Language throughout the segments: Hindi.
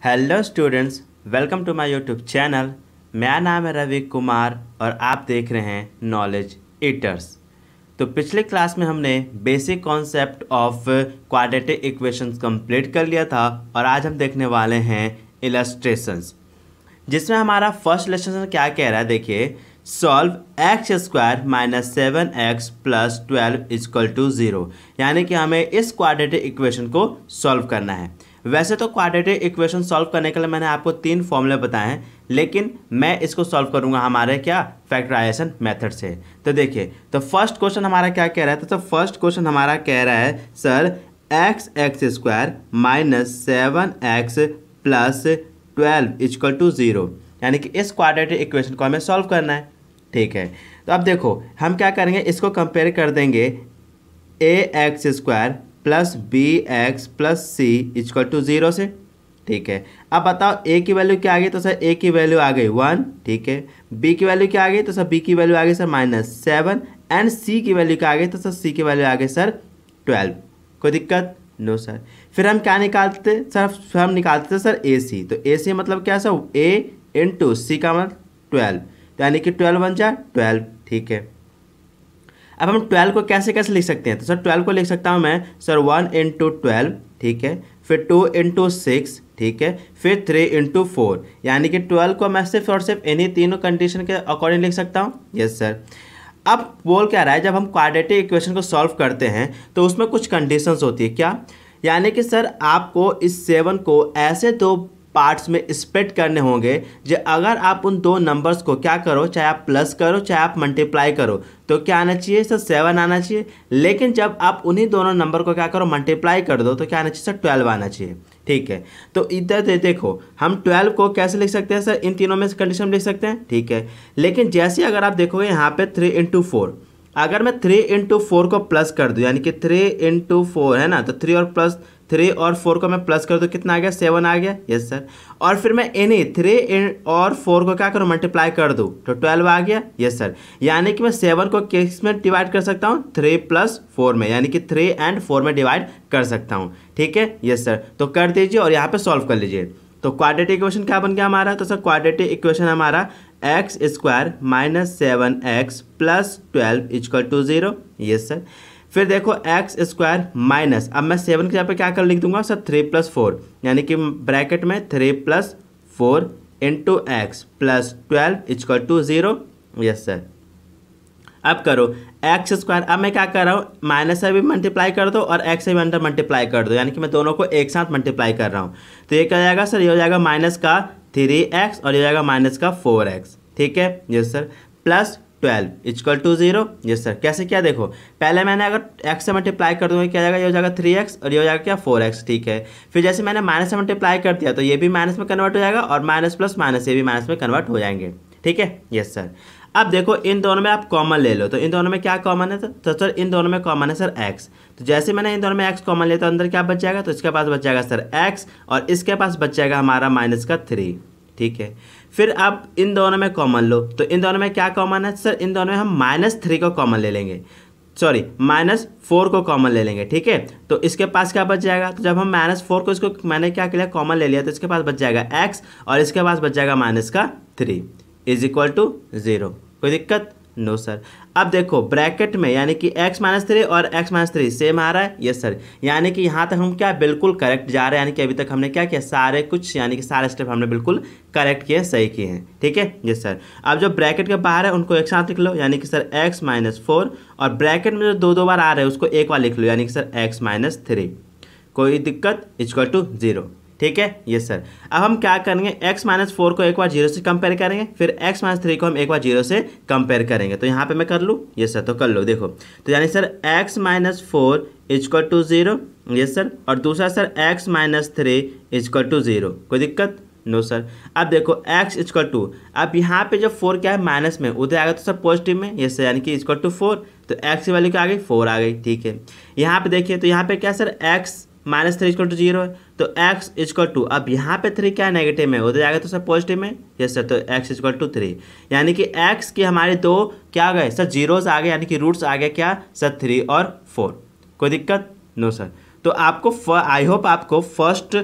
Hello students, welcome to my YouTube channel. मेरा नाम है रवि कुमार और आप देख रहे हैं नॉलेज ईटर्स। तो पिछले क्लास में हमने basic concept of quadratic equations complete कर लिया था और आज हम देखने वाले हैं इलस्ट्रेशंस, जिसमें हमारा फर्स्ट लेसन क्या कह रहा है। देखिए, solve x square minus 7x plus 12 equal to 0, यानी कि हमें इस क्वाड्रेटिक इक्वेशन को सॉल्व करना है। वैसे तो क्वाड्रेटिक इक्वेशन सॉल्व करने के लिए मैंने आपको 3 फॉर्मूले बताए हैं, लेकिन मैं इसको सॉल्व करूंगा हमारे फैक्टराइजेशन मेथड से। तो देखिए, तो फर्स्ट क्वेश्चन हमारा क्या कह रहा है। तो फर्स्ट क्वेश्चन हमारा कह रहा है sir x square minus 7x plus 12 equal to 0, यानी कि इस क्वाड्रेटिक इक्वेशन को हमें सॉल्व करना है। ठीक है, तो अब देखो हम क्या करेंगे, इसको कंपेयर कर देंगे x square plus b x plus c equal to 0 से। ठीक है, अब बताओ ए की वैल्यू क्या आ गई। तो सर ए की वैल्यू आ गई 1। ठीक है, बी की वैल्यू क्या आ गई। तो सर बी की वैल्यू आ गई सर -7 एंड सी की वैल्यू क्या आ गई। तो सर सी की वैल्यू आ गई सर 12। कोई दिक्कत नो सर। फिर हम क्या निकालते सर, हम निकालते थे सर ए सी। तो ए सी मतलब क्या सर, ए इंटू सी का मतलब 12, तो यानी कि 12 बन जाए 12। ठीक है, अब हम 12 को कैसे कैसे लिख सकते हैं। तो सर 12 को लिख सकता हूँ मैं सर 1 इंटू 12। ठीक है, फिर 2 इंटू 6। ठीक है, फिर 3 इंटू 4, यानी कि 12 को मैं सिर्फ और सिर्फ इन्हीं तीनों कंडीशन के अकॉर्डिंग लिख सकता हूँ। Yes sir. अब बोल क्या रहा है, जब हम क्वाड्रेटिक इक्वेशन को सॉल्व करते हैं तो उसमें कुछ कंडीशंस होती है। क्या, यानी कि सर आपको इस 7 को ऐसे दो पार्ट्स में स्प्लिट करने होंगे जो अगर आप उन दो नंबर्स को क्या करो, चाहे आप प्लस करो चाहे आप मल्टीप्लाई करो, तो क्या आना चाहिए सर 7 आना चाहिए। लेकिन जब आप उन्हीं दोनों नंबर को क्या करो, मल्टीप्लाई कर दो, तो क्या आना चाहिए सर 12 आना चाहिए। ठीक है, तो इधर देखो हम 12 को कैसे लिख सकते हैं सर, इन तीनों में से कंडीशन लिख सकते हैं। ठीक है, लेकिन जैसे अगर आप देखोगे यहाँ पे 3 इंटू 4, अगर मैं 3 इंटू 4 को प्लस कर दूँ, यानी कि 3 इंटू 4 है ना, तो 3 और 4 को मैं प्लस कर दूँ, कितना आ गया 7 आ गया। Yes sir. और फिर मैं इन्हीं 3 और 4 को क्या करूँ, मल्टीप्लाई कर दूँ, तो 12 आ गया। यस सर, यानी कि मैं 7 को किस में डिवाइड कर सकता हूँ, 3 प्लस 4 में, यानी कि 3 एंड 4 में डिवाइड कर सकता हूँ। ठीक है, यस सर। तो कर दीजिए और यहाँ पे सॉल्व कर लीजिए। तो क्वाड्रेटिक इक्वेशन क्या बन गया हमारा। तो सर क्वाड्रेटिक इक्वेशन हमारा x square minus 7x plus 12 equal to 0। Yes sir. फिर देखो एक्स स्क्वायर माइनस, अब मैं 7 के यहाँ पे क्या कर लिख दूंगा सर 3 प्लस 4, यानी कि ब्रैकेट में 3 plus 4 into x plus 12 equal to 0। Yes sir. अब करो एक्स स्क्वायर, अब मैं क्या कर रहा हूँ, माइनस से भी मल्टीप्लाई कर दो और एक्स से भी अंदर मल्टीप्लाई कर दो, यानी कि मैं दोनों को एक साथ मल्टीप्लाई कर रहा हूँ। तो ये क्या जाएगा सर, ये हो जाएगा माइनस का 3x और ये जाएगा माइनस का 4x। ठीक है, yes sir. Plus 12 equal to 0। Yes sir. कैसे क्या, देखो पहले मैंने अगर x से मल्टीप्लाई कर दूंगा क्या जाएगा, ये हो जाएगा 3x और ये हो जाएगा क्या 4x। ठीक है, फिर जैसे मैंने माइनस से मल्टीप्लाई कर दिया तो ये भी माइनस में कन्वर्ट हो जाएगा और माइनस प्लस माइनस ये भी माइनस में कन्वर्ट हो जाएंगे। ठीक है, यस सर। अब देखो इन दोनों में आप कॉमन ले लो, तो इन दोनों में क्या कॉमन है, तो सर इन दोनों में कॉमन है सर x। तो जैसे मैंने इन दोनों में x कॉमन लिया तो अंदर क्या बच जाएगा, तो इसके पास बच जाएगा सर x और इसके पास बच जाएगा हमारा माइनस का 3। ठीक है, फिर अब इन दोनों में कॉमन लो, तो इन दोनों में क्या कॉमन है सर, इन दोनों में हम -3 को कॉमन ले लेंगे, सॉरी -4 को कॉमन ले लेंगे। ठीक है, तो इसके पास क्या बच जाएगा, तो जब हम -4 को इसको मैंने क्या किया कॉमन ले लिया, तो इसके पास बच जाएगा x और इसके पास बच जाएगा माइनस का 3 इज इक्वल टू 0। कोई दिक्कत नो सर। अब देखो ब्रैकेट में, यानी कि x माइनस 3 और x माइनस 3 सेम आ रहा है। यस सर, यानी कि यहाँ तक हम क्या बिल्कुल करेक्ट जा रहे हैं, यानी कि अभी तक हमने क्या किया, सारे कुछ यानी कि सारे स्टेप हमने बिल्कुल करेक्ट किए, सही किए हैं। ठीक है, यस सर। अब जो ब्रैकेट के बाहर है उनको एक साथ लिख लो, यानी कि सर x माइनस 4 और ब्रैकेट में जो दो बार आ रहे हैं उसको एक बार लिख लो, यानी कि सर x माइनस 3। कोई दिक्कत, इक्वल टू 0। ठीक है, यस सर। अब हम क्या करेंगे, x माइनस 4 को एक बार 0 से कंपेयर करेंगे, फिर x माइनस 3 को हम एक बार 0 से कंपेयर करेंगे। तो यहाँ पे मैं कर लूँ, यस सर, तो कर लो। देखो तो यानी sir x minus 4 equal to 0। Yes sir. और दूसरा sir x minus 3 equal to 0। कोई दिक्कत नो सर। अब देखो x इक्वल टू, अब यहाँ पे जो 4 क्या है माइनस में, उधर आएगा तो सर पॉजिटिव में। यस सर, यानी कि इक्वल टू 4, तो x की वैल्यू क्या आ गई 4 आ गई। ठीक है, यहाँ पे देखिए तो यहाँ पे क्या sir x minus 3 equal to 0 है, तो x इक्वल टू, अब यहाँ पे 3 क्या है नेगेटिव में, उधर जाएगा तो सर पॉजिटिव में। यस सर, तो x इक्वल टू 3, यानी कि x की हमारे दो क्या आ गए सर जीरोस आ गए, यानी कि रूट्स आ गए क्या सर 3 और 4। कोई दिक्कत नो सर। तो आपको आई होप आपको फर्स्ट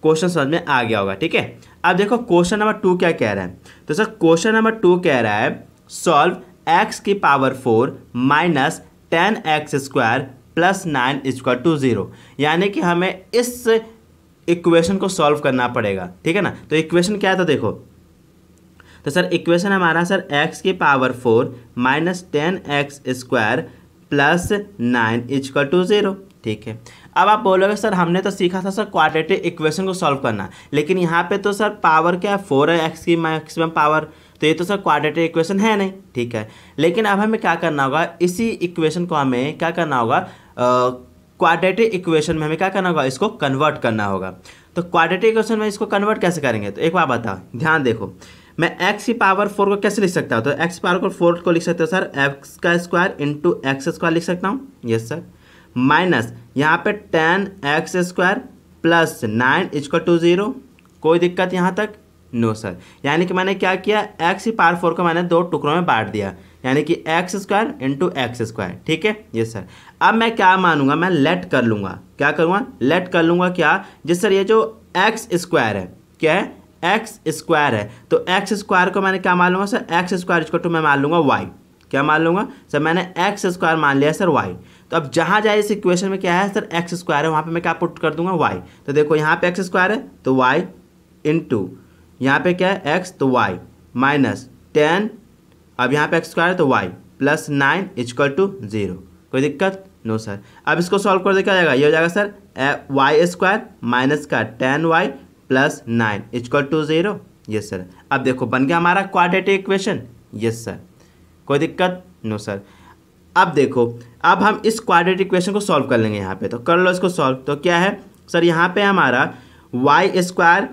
क्वेश्चन समझ में आ गया होगा। ठीक है, अब देखो क्वेश्चन नंबर 2 क्या कह रहा है। तो सर क्वेश्चन नंबर 2 कह रहा है सॉल्व x की power 4 minus 10x² plus 9 equal to 0। यानी कि हमें इस इक्वेशन को सॉल्व करना पड़ेगा। ठीक है ना, तो इक्वेशन क्या है तो देखो, तो सर इक्वेशन हमारा सर x की power 4 minus 10x² plus 9 equal to 0। ठीक है, अब आप बोलोगे सर हमने तो सीखा था सर क्वाड्रेटिक इक्वेशन को सॉल्व करना, लेकिन यहाँ पे तो सर पावर क्या है 4 है, x की मैक्सिमम पावर, तो ये तो सर क्वाड्रेटिक इक्वेशन है नहीं। ठीक है, लेकिन अब हमें क्या करना होगा, इसी इक्वेशन को हमें क्या करना होगा, क्वाड्रेटिक इक्वेशन में हमें क्या करना होगा, इसको कन्वर्ट करना होगा। तो क्वाड्रेटिक इक्वेशन में इसको कन्वर्ट कैसे करेंगे, तो एक बार बताओ, ध्यान देखो, मैं x की पावर 4 को कैसे लिख सकता हूँ, तो x की पावर 4 को लिख सकते हो सर x का स्क्वायर इंटू एक्स स्क्वायर लिख सकता हूँ, यस सर, माइनस यहाँ पे 10x² प्लस 9 इक्वल टू 0। कोई दिक्कत यहाँ तक, नो सर। यानी कि मैंने क्या किया, x की पावर 4 को मैंने 2 टुकड़ों में बांट दिया, यानी कि x² इंटू एक्स स्क्वायर। ठीक है, यस सर। अब मैं क्या मानूंगा, मैं लेट कर लूँगा, क्या करूँगा, लेट कर लूँगा क्या, जिस सर ये जो x² है, क्या है, x² है, तो x² को मैंने क्या मान लूँगा सर, x² इक्वल टू मैं मान लूँगा y। क्या मान लूँगा सर, मैंने x² मान लिया सर y। तो अब जहाँ जाए इस इक्वेशन में क्या है सर, x² है, वहाँ पे मैं क्या पुट कर दूंगा y। तो देखो यहाँ पे x² है तो y इंटू यहाँ पे क्या है x तो y माइनस 10, अब यहाँ पे x² है तो y प्लस 9 इक्वल टू 0। कोई दिक्कत, नो सर। अब इसको सॉल्व कर दे क्या जाएगा, ये हो जाएगा सर y² माइनस का 10y plus 9 equal to 0। Yes sir. अब देखो बन गया हमारा क्वाड्रेटिक इक्वेशन। यस सर, कोई दिक्कत, नो सर। अब देखो, अब हम इस क्वाड्रेटिक इक्वेशन को सॉल्व कर लेंगे यहाँ पे, तो कर लो इसको सॉल्व। तो क्या है सर, यहाँ पे हमारा y²,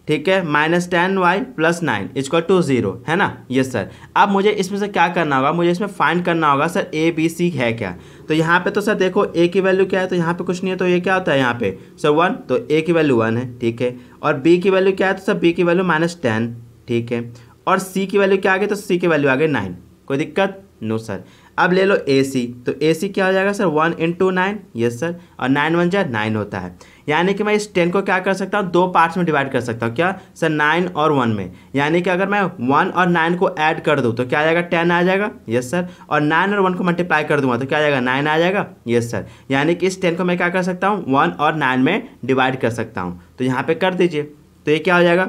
ठीक है, minus 10y plus 9 equal to 0 है ना। Yes sir. अब मुझे इसमें से क्या करना होगा, मुझे इसमें फाइंड करना होगा सर ए बी सी है क्या। तो यहाँ पे तो सर देखो a की वैल्यू क्या है, तो यहाँ पे कुछ नहीं है, तो ये क्या होता है यहाँ पे सर 1, तो a की वैल्यू 1 है, ठीक है। और b की वैल्यू क्या है, तो सर b की वैल्यू -10, ठीक है। और c की वैल्यू क्या आ गई, तो c की वैल्यू आ गई 9। कोई दिक्कत, नो सर। अब ले लो AC, तो AC क्या हो जाएगा सर 1 इंटू 9, यस सर, और 9 1 जा 9 होता है। यानी कि मैं इस 10 को क्या कर सकता हूँ, 2 पार्ट्स में डिवाइड कर सकता हूँ, क्या सर 9 और 1 में। यानी कि अगर मैं 1 और 9 को ऐड कर दूँ तो क्या आ जाएगा, 10 आ जाएगा, यस सर। और 9 और 1 को मल्टीप्लाई कर दूंगा तो क्या आ जाएगा, 9 आ जाएगा, यस सर। यानी कि इस 10 को मैं क्या कर सकता हूँ, 1 और 9 में डिवाइड कर सकता हूँ। तो यहाँ पर कर दीजिए, तो ये क्या हो जाएगा,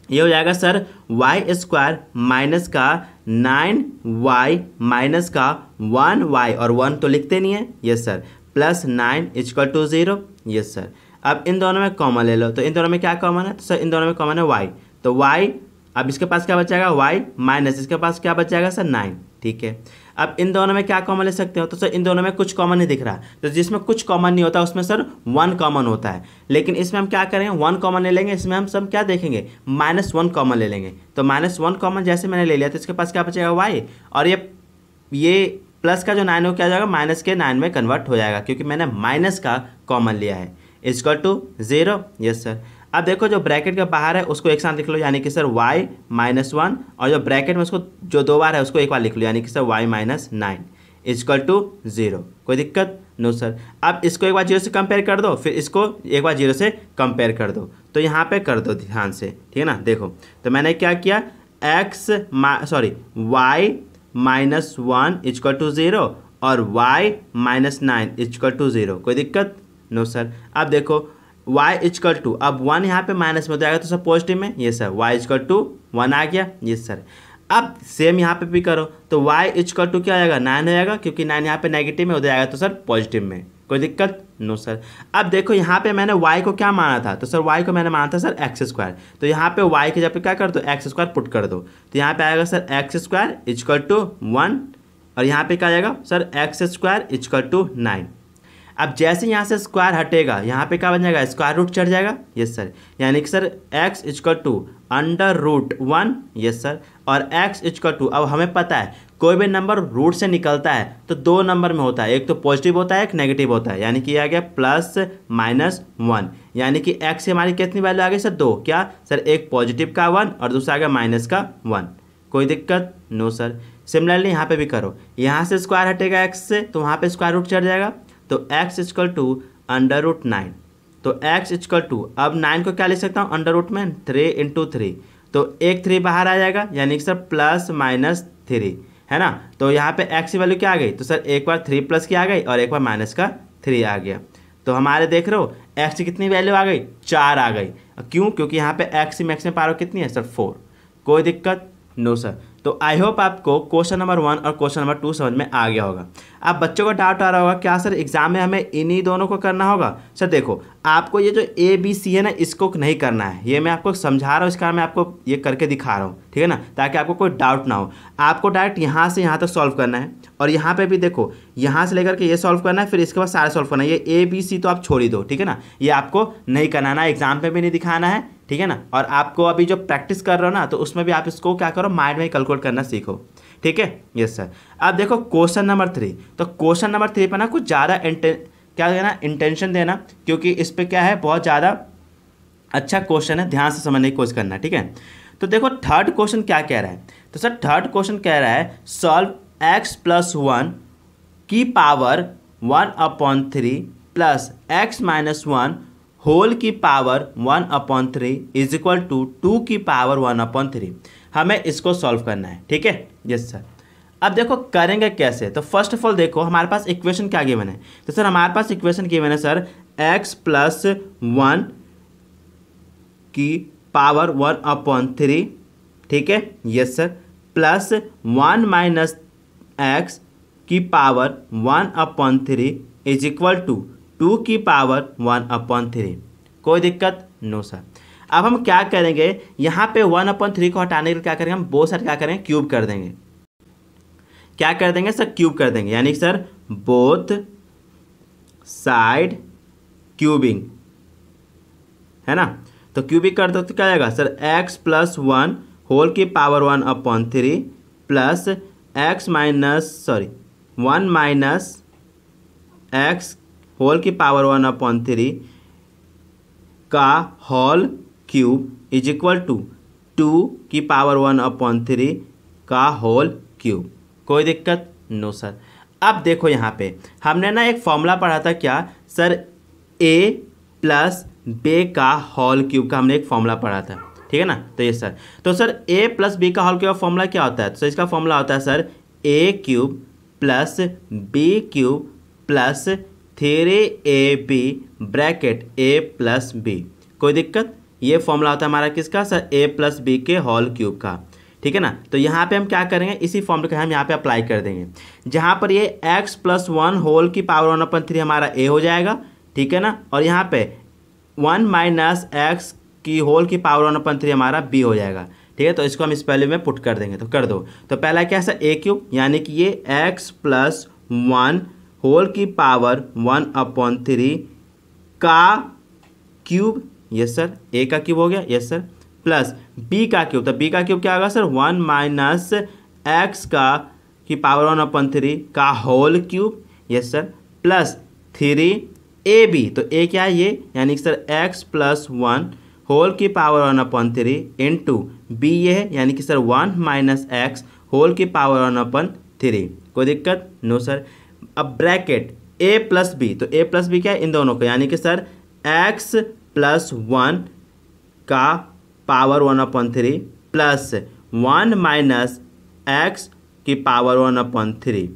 ये हो जाएगा सर y² माइनस का 9y माइनस का 1y, और 1 तो लिखते नहीं है, yes sir, plus 9 equal to 0, yes sir. अब इन दोनों में कॉमन ले लो, तो इन दोनों में क्या कॉमन है, तो सर इन दोनों में कॉमन है y, तो y, अब इसके पास क्या बचेगा y माइनस इसके पास क्या बचेगा सर 9, ठीक है। अब इन दोनों में क्या कॉमन ले सकते हो, तो सर इन दोनों में कुछ कॉमन नहीं दिख रहा, तो जिसमें कुछ कॉमन नहीं होता उसमें सर 1 कॉमन होता है। लेकिन इसमें हम क्या करेंगे, 1 कॉमन ले लेंगे, इसमें हम सब क्या देखेंगे, -1 कॉमन ले लेंगे। तो -1 कॉमन जैसे मैंने ले लिया तो इसके पास क्या बचेगा y, और ये प्लस का जो 9 है वो क्या हो जाएगा, माइनस के 9 में कन्वर्ट हो जाएगा, क्योंकि मैंने माइनस का कॉमन लिया है, इक्वल टू 0, यस सर। अब देखो जो ब्रैकेट के बाहर है उसको एक साथ लिख लो, यानी कि सर y -1, और जो ब्रैकेट में उसको जो 2 बार है उसको एक बार लिख लो, यानी कि सर y -9 इक्वल टू 0। कोई दिक्कत, नो सर। अब इसको एक बार 0 से कंपेयर कर दो, फिर इसको एक बार 0 से कंपेयर कर दो, तो यहाँ पे कर दो ध्यान से, ठीक है ना। देखो तो मैंने क्या किया, y -1 इक्वल टू 0 और y -9 इक्वल टू 0। कोई दिक्कत, नो सर। अब देखो y इक्वल टू, अब 1 यहाँ पे माइनस में हो जाएगा तो सर पॉजिटिव में, ये सर y इक्वल टू 1 आ गया, ये सर। अब सेम यहाँ पे भी करो, तो y इक्वल टू क्या आएगा, 9 हो जाएगा, क्योंकि 9 यहाँ पे नेगेटिव में हो जाएगा तो सर पॉजिटिव में। कोई दिक्कत, नो सर। अब देखो यहाँ पे मैंने y को क्या माना था, तो सर y को मैंने माना था सर x², तो यहाँ पे y के जब पे क्या कर दो, x² पुट कर दो, तो यहाँ पे आएगा सर x² इक्वल टू 1, और यहाँ पे क्या आएगा सर x² इक्वल टू 9। अब जैसे यहाँ से स्क्वायर हटेगा, यहाँ पे क्या बन जाएगा, स्क्वायर रूट चढ़ जाएगा, यस सर। यानी कि sir x equal to √1, yes sir, और x इक्वल टू, अब हमें पता है कोई भी नंबर रूट से निकलता है तो 2 नंबर में होता है, एक तो पॉजिटिव होता है, एक नेगेटिव होता है। यानी कि ये आ गया +-1, यानी कि x से हमारी कितनी वैल्यू आ गई सर 2, क्या सर, एक पॉजिटिव का 1 और दूसरा आ गया माइनस का 1। कोई दिक्कत, नो सर। सिमिलरली यहाँ पे भी करो, यहाँ से स्क्वायर हटेगा x से तो वहाँ पे स्क्वायर रूट चढ़ जाएगा, तो x इक्वल टू √9, तो x इक्वल टू, अब 9 को क्या लिख सकता हूँ अंडर रूट में 3 इंटू 3, तो एक 3 बाहर आ जाएगा यानी कि सर प्लस माइनस 3 है ना। तो यहाँ पे x की वैल्यू क्या आ गई, तो सर एक बार 3 प्लस की आ गई और एक बार माइनस का 3 आ गया। तो हमारे देख रहे हो x की कितनी वैल्यू आ गई, 4 आ गई। क्यों, क्योंकि यहाँ पे x की मैक्सिमम पावर कितनी है सर 4। कोई दिक्कत नो सर। तो आई होप आपको क्वेश्चन नंबर 1 और क्वेश्चन नंबर 2 समझ में आ गया होगा। अब बच्चों को डाउट आ रहा होगा क्या सर एग्जाम में हमें इन्हीं दोनों को करना होगा। सर देखो आपको ये जो ए बी सी है ना इसको नहीं करना है, ये मैं आपको समझा रहा हूँ, इसका मैं आपको ये करके दिखा रहा हूँ, ठीक है ना, ताकि आपको कोई डाउट ना हो। आपको डायरेक्ट यहाँ से यहाँ तक सॉल्व करना है और यहाँ पे भी देखो यहाँ से लेकर के ये सॉल्व करना है, फिर इसके बाद सारा सॉल्व करना है। ये ए बी सी तो आप छोड़ ही दो, ठीक है ना, ये आपको नहीं कराना है, एग्जाम पे भी नहीं दिखाना है, ठीक है ना। और आपको अभी जो प्रैक्टिस कर रहे हो ना तो उसमें भी आप इसको क्या करो, माइंड में कैलकुलेट करना सीखो, ठीक है। Yes sir. अब देखो क्वेश्चन नंबर 3, तो क्वेश्चन नंबर 3 पर ना कुछ ज़्यादा क्या देना, इंटेंशन देना, क्योंकि इस पर क्या है बहुत ज़्यादा अच्छा क्वेश्चन है, ध्यान से समझने की कोशिश करना, ठीक है। तो देखो थर्ड क्वेश्चन क्या कह रहा है, तो सर थर्ड क्वेश्चन कह रहा है सॉल्व x प्लस 1 की power 1/3 plus x minus 1 whole की पावर 1/3 इज इक्वल टू 2 की पावर 1/3। हमें इसको सॉल्व करना है, ठीक है। Yes sir. अब देखो करेंगे कैसे, तो फर्स्ट ऑफ ऑल देखो हमारे पास इक्वेशन क्या गिवन है, तो सर हमारे पास इक्वेशन गिवन है सर x प्लस 1 की पावर 1/3, ठीक है। Yes sir, plus 1 minus x की पावर 1/3 इज इक्वल टू 2 की पावर 1/3। कोई दिक्कत नो सर। अब हम क्या करेंगे, यहाँ पे 1/3 को हटाने के लिए क्या करेंगे, हम बोथ साइड क्या करेंगे, क्यूब कर देंगे। क्या कर देंगे सर, क्यूब कर देंगे, यानी कि सर बोथ साइड क्यूबिंग, है ना। तो क्यूबिंग कर दो तो क्या आएगा सर x प्लस 1 होल की power 1/3 plus x minus 1 minus x whole की पावर 1/3 का whole cube is equal to 2 की पावर 1/3 का होल क्यूब। कोई दिक्कत नो सर। अब देखो यहाँ पे हमने ना एक फॉर्मूला पढ़ा था क्या सर, a प्लस b का होल क्यूब का हमने एक फॉर्मूला पढ़ा था, ठीक है ना। तो ये सर, तो सर a प्लस b का होल क्यूब फॉर्मूला क्या होता है, तो इसका फॉर्मूला होता है sir a cube plus b cube plus 3ab bracket a plus b। कोई दिक्कत, ये फॉर्मूला होता है हमारा किसका सर, a प्लस b के होल क्यूब का, ठीक है ना। तो यहाँ पे हम क्या करेंगे, इसी फॉर्मूले को हम यहाँ पे अप्लाई कर देंगे, जहाँ पर ये x प्लस 1 होल की पावर 1/3 हमारा a हो जाएगा, ठीक है ना। और यहाँ पे 1 माइनस x की होल की पावर 1/3 हमारा b हो जाएगा, ठीक है। तो इसको हम इस वैल्यू में पुट कर देंगे, तो कर दो। तो पहला क्या है सर a क्यूब, यानी कि ये x प्लस 1 होल की पावर 1/3 का क्यूब, यस सर, a का क्यूब हो गया, यस सर, प्लस b का क्यूब, तो b का क्यूब क्या होगा सर 1 माइनस x का की पावर 1/3 का whole cube, yes sir, plus 3ab, तो a क्या है ये, यानी कि सर x प्लस 1 होल की पावर 1/3 इंटू b ये है, यानी कि सर 1 माइनस x होल की पावर 1/3। कोई दिक्कत नो सर। अब ब्रैकेट a प्लस b, तो a प्लस b क्या है इन दोनों को, यानी कि सर x प्लस 1 का पावर 1/3 प्लस 1 माइनस x की पावर 1/3।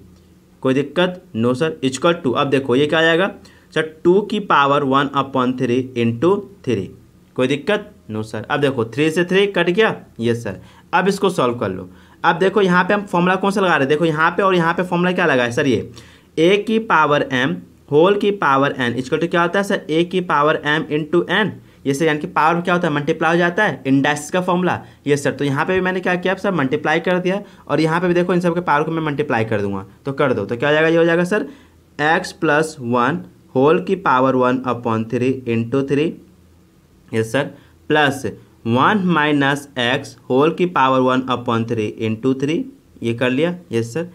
कोई दिक्कत नो सर, इक्वल टू, अब देखो ये क्या आ जाएगा सर 2 की पावर 1/3 इंटू 3। कोई दिक्कत नो सर। अब देखो 3 से 3 कट गया, यस सर। अब इसको सॉल्व कर लो। अब देखो यहाँ पे हम फॉर्मूला कौन सा लगा रहे हैं, देखो यहाँ पे और यहाँ पे फॉर्मूला क्या लगा है सर, ये a की पावर m होल की पावर n इक्वल टू क्या होता है सर a की पावर m इंटू n, ये सर यानी कि पावर क्या होता है मल्टीप्लाई हो जाता है, इंडेक्स का फॉर्मूला, ये सर। तो यहाँ पे भी मैंने क्या किया सर मल्टीप्लाई कर दिया, और यहाँ पे भी देखो इन सब के पावर को मैं मल्टीप्लाई कर दूंगा, तो कर दो। तो क्या हो जाएगा, ये हो जाएगा सर x प्लस 1 होल की power 1/3 into 3, yes sir, plus 1 minus x whole की पावर 1/3 इंटू 3, ये कर लिया, यस सर,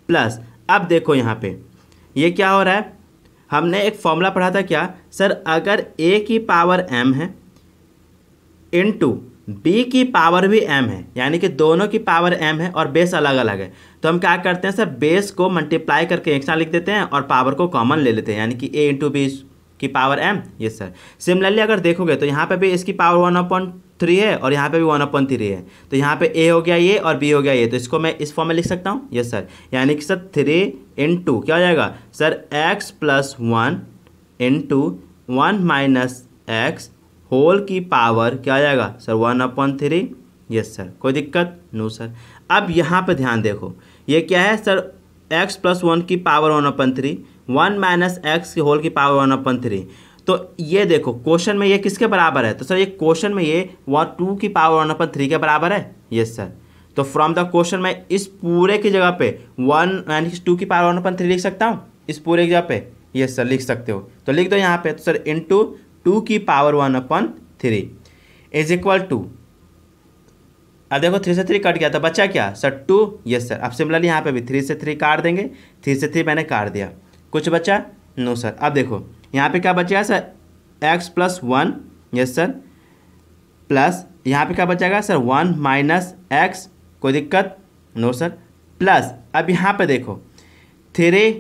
प्लस अब देखो यहाँ पे ये क्या हो रहा है, हमने एक फॉर्मूला पढ़ा था क्या सर, अगर a की पावर m है इंटू b की पावर भी m है, यानी कि दोनों की पावर m है और बेस अलग अलग है, तो हम क्या करते हैं सर बेस को मल्टीप्लाई करके एक साथ लिख देते हैं और पावर को कॉमन ले लेते हैं, यानी कि a इंटू बी की power m, yes sir. Similarly अगर देखोगे तो यहाँ पे भी इसकी पावर 1/3 है और यहाँ पे भी 1/3 है, तो यहाँ पे a हो गया ये और b हो गया ये, तो इसको मैं इस फॉर्म में लिख सकता हूँ, यस सर। यानी कि सर 3 इंटू क्या हो जाएगा sir x plus 1 into 1 minus x whole की पावर क्या आ जाएगा सर 1/3, यस सर। कोई दिक्कत नो सर। अब यहाँ पे ध्यान देखो, ये क्या है सर x प्लस 1 की पावर 1/3, 1 माइनस एक्स की होल की पावर 1/3। तो ये देखो क्वेश्चन में ये किसके बराबर है, तो सर ये क्वेश्चन में ये 2 की पावर 1/3 के बराबर है, यस सर। तो फ्रॉम द क्वेश्चन में इस पूरे की जगह पे 1 माइनस 2 की पावर 1/3 लिख सकता हूँ, इस पूरे की जगह पे, यस सर लिख सकते हो। तो लिख दो यहाँ पे, तो सर इंटू 2 की पावर 1/3 इज इक्वल टू, अब देखो 3 से 3 कट गया तो बचा क्या सर 2, यस सर। अब सिमिलरली यहाँ पे भी 3 से 3 काट देंगे, 3 से 3 मैंने काट दिया, कुछ बचा नो सर। अब देखो यहाँ पे क्या बचेगा sir x plus 1, yes sir, plus यहाँ पे क्या बचेगा सर 1 माइनस एक्स, कोई दिक्कत नो सर, प्लस अब यहाँ पे देखो 3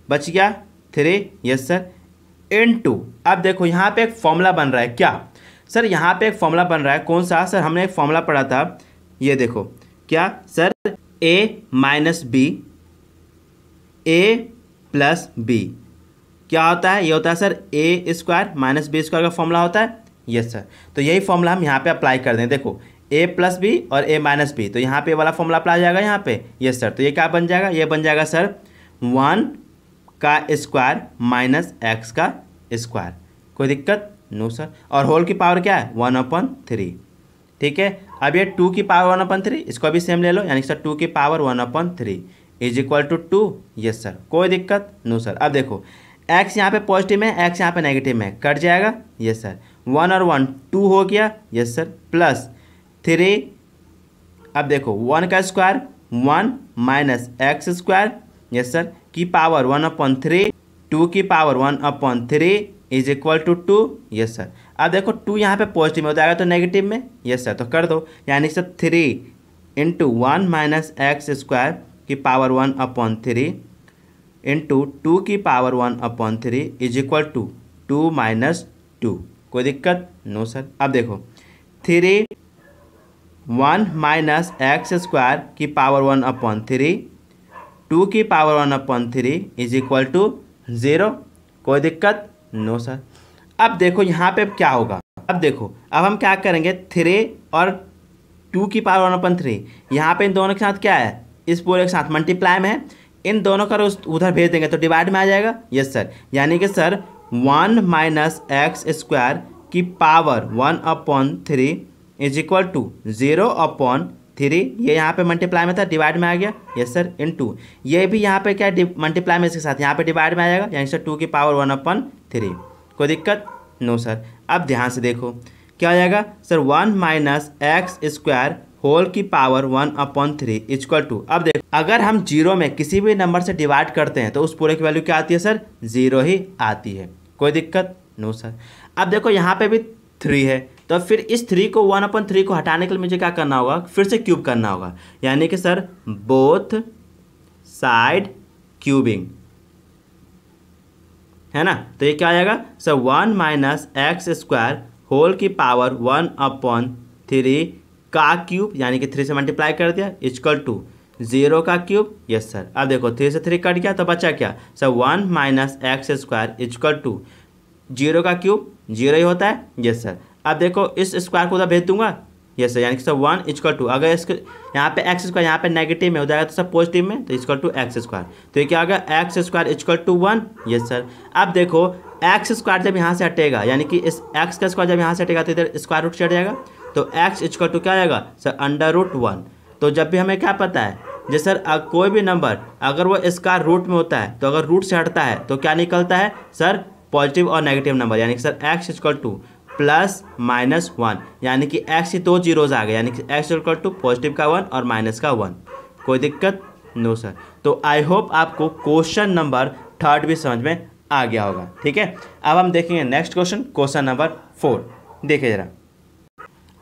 बच गया 3, यस सर, इनटू, अब देखो यहाँ पे एक फॉर्मूला बन रहा है क्या सर, यहाँ पे एक फॉर्मूला बन रहा है, कौन सा सर, हमने एक फॉर्मूला पढ़ा था, ये देखो क्या sir a minus b a plus b क्या होता है, ये होता है sir a square minus b square का फॉर्मूला होता है, यस सर। तो यही फॉर्मूला हम यहाँ पे अप्लाई कर दें, देखो a प्लस बी और a माइनस बी, तो यहाँ पे वाला फॉर्मूला अप्लाई हो जाएगा यहाँ पे, यस सर। तो ये क्या बन जाएगा, ये बन जाएगा सर 1 का स्क्वायर माइनस एक्स का स्क्वायर, कोई दिक्कत नो सर। और होल की पावर क्या है 1/3, ठीक है। अब ये 2 की पावर 1/3, इसको भी सेम ले लो, यानी सर 2 की power 1/3 is equal to 2, yes sir, कोई दिक्कत नो सर। अब देखो x यहाँ पे पॉजिटिव है, x यहाँ पे नेगेटिव में कट जाएगा, यस सर, 1 और 1 2 हो गया, यस सर, प्लस 3, अब देखो 1 का square 1 minus x square, yes sir, की पावर 1/3, 2 की power 1/3 is equal to 2, yes sir. अब देखो 2 यहाँ पे पॉजिटिव में हो जाएगा तो नेगेटिव में, यस सर, तो कर दो, यानी sir 3 into 1 minus x square की पावर 1/3 इंटू 2 की power 1/3 is equal to 2 minus 2, कोई दिक्कत नो सर। अब देखो 3 1 माइनस एक्स स्क्वायर की पावर 1/3, 2 की पावर 1/3 इज इक्वल टू 0, कोई दिक्कत नो सर। अब देखो यहाँ पे क्या होगा, अब देखो अब हम क्या करेंगे, 3 और 2 की पावर 1/3, यहाँ पे इन दोनों के साथ क्या है, इस पूरे के साथ मल्टीप्लाई में है, इन दोनों का उधर भेज देंगे तो डिवाइड में आ जाएगा, यस सर। यानी कि सर 1 माइनस एक्स स्क्वायर की पावर 1/3 इज इक्वल टू 0/3, ये यहाँ पे मल्टीप्लाई में था, डिवाइड में आ गया, यस सर, इनटू ये भी यहाँ पे क्या मल्टीप्लाई में इसके साथ यहाँ पे डिवाइड में आ जाएगा, यानी सर 2 की पावर 1/3, कोई दिक्कत नो सर। अब ध्यान से देखो क्या हो जाएगा sir 1 minus x square whole की पावर 1/3 इक्वल टू, अब देखो अगर हम 0 में किसी भी नंबर से डिवाइड करते हैं तो उस पूरे की वैल्यू क्या आती है सर 0 ही आती है, कोई दिक्कत नो सर। अब देखो यहाँ पे भी 3 है, तो फिर इस 3 को 1/3 को हटाने के लिए मुझे क्या करना होगा, फिर से क्यूब करना होगा, यानी कि सर बोथ साइड क्यूबिंग, है ना। तो ये क्या आ जाएगा sir 1 minus x square whole की पावर 1/3 का क्यूब, यानी कि 3 से मल्टीप्लाई कर दिया, इक्वल टू 0 का क्यूब, यस सर। अब देखो 3 से 3 कट गया तो बचा क्या sir 1 minus x square equal to 0 का क्यूब, 0 ही होता है, यस सर। अब देखो इस स्क्वायर को उधर भेज दूंगा, यस सर, यानी कि सर 1 इक्वल टू, अगर इसके यहाँ पे एक्स स्क्वायर यहाँ पे नेगेटिव में हो जाएगा तो सब पॉजिटिव में, तो इक्वल टू एक्स स्क्वायर, तो ये क्या होगा x square equal to 1, yes sir. अब देखो एक्स स्क्वायर जब यहाँ से हटेगा, यानी कि इस एक्स का स्क्वायर जब यहाँ से हटेगा तो इधर स्क्वायर रूट से हट जाएगा, तो एक्स इक्वल टू क्या आएगा सर √1। तो जब भी हमें क्या पता है जैसे सर कोई भी नंबर अगर वो स्क्वायर रूट में होता है तो अगर रूट से हटता है तो क्या निकलता है सर पॉजिटिव और नेगेटिव नंबर, यानी कि सर एक्स इक्वल टू +-1, यानी कि एक्स की 2 जीरोज आ गए, यानी कि एक्स इक्वल टू पॉजिटिव का 1 और माइनस का 1, कोई दिक्कत नो सर। तो आई होप आपको क्वेश्चन नंबर 3 भी समझ में आ गया होगा, ठीक है। अब हम देखेंगे नेक्स्ट क्वेश्चन, क्वेश्चन नंबर 4, देखिए जरा।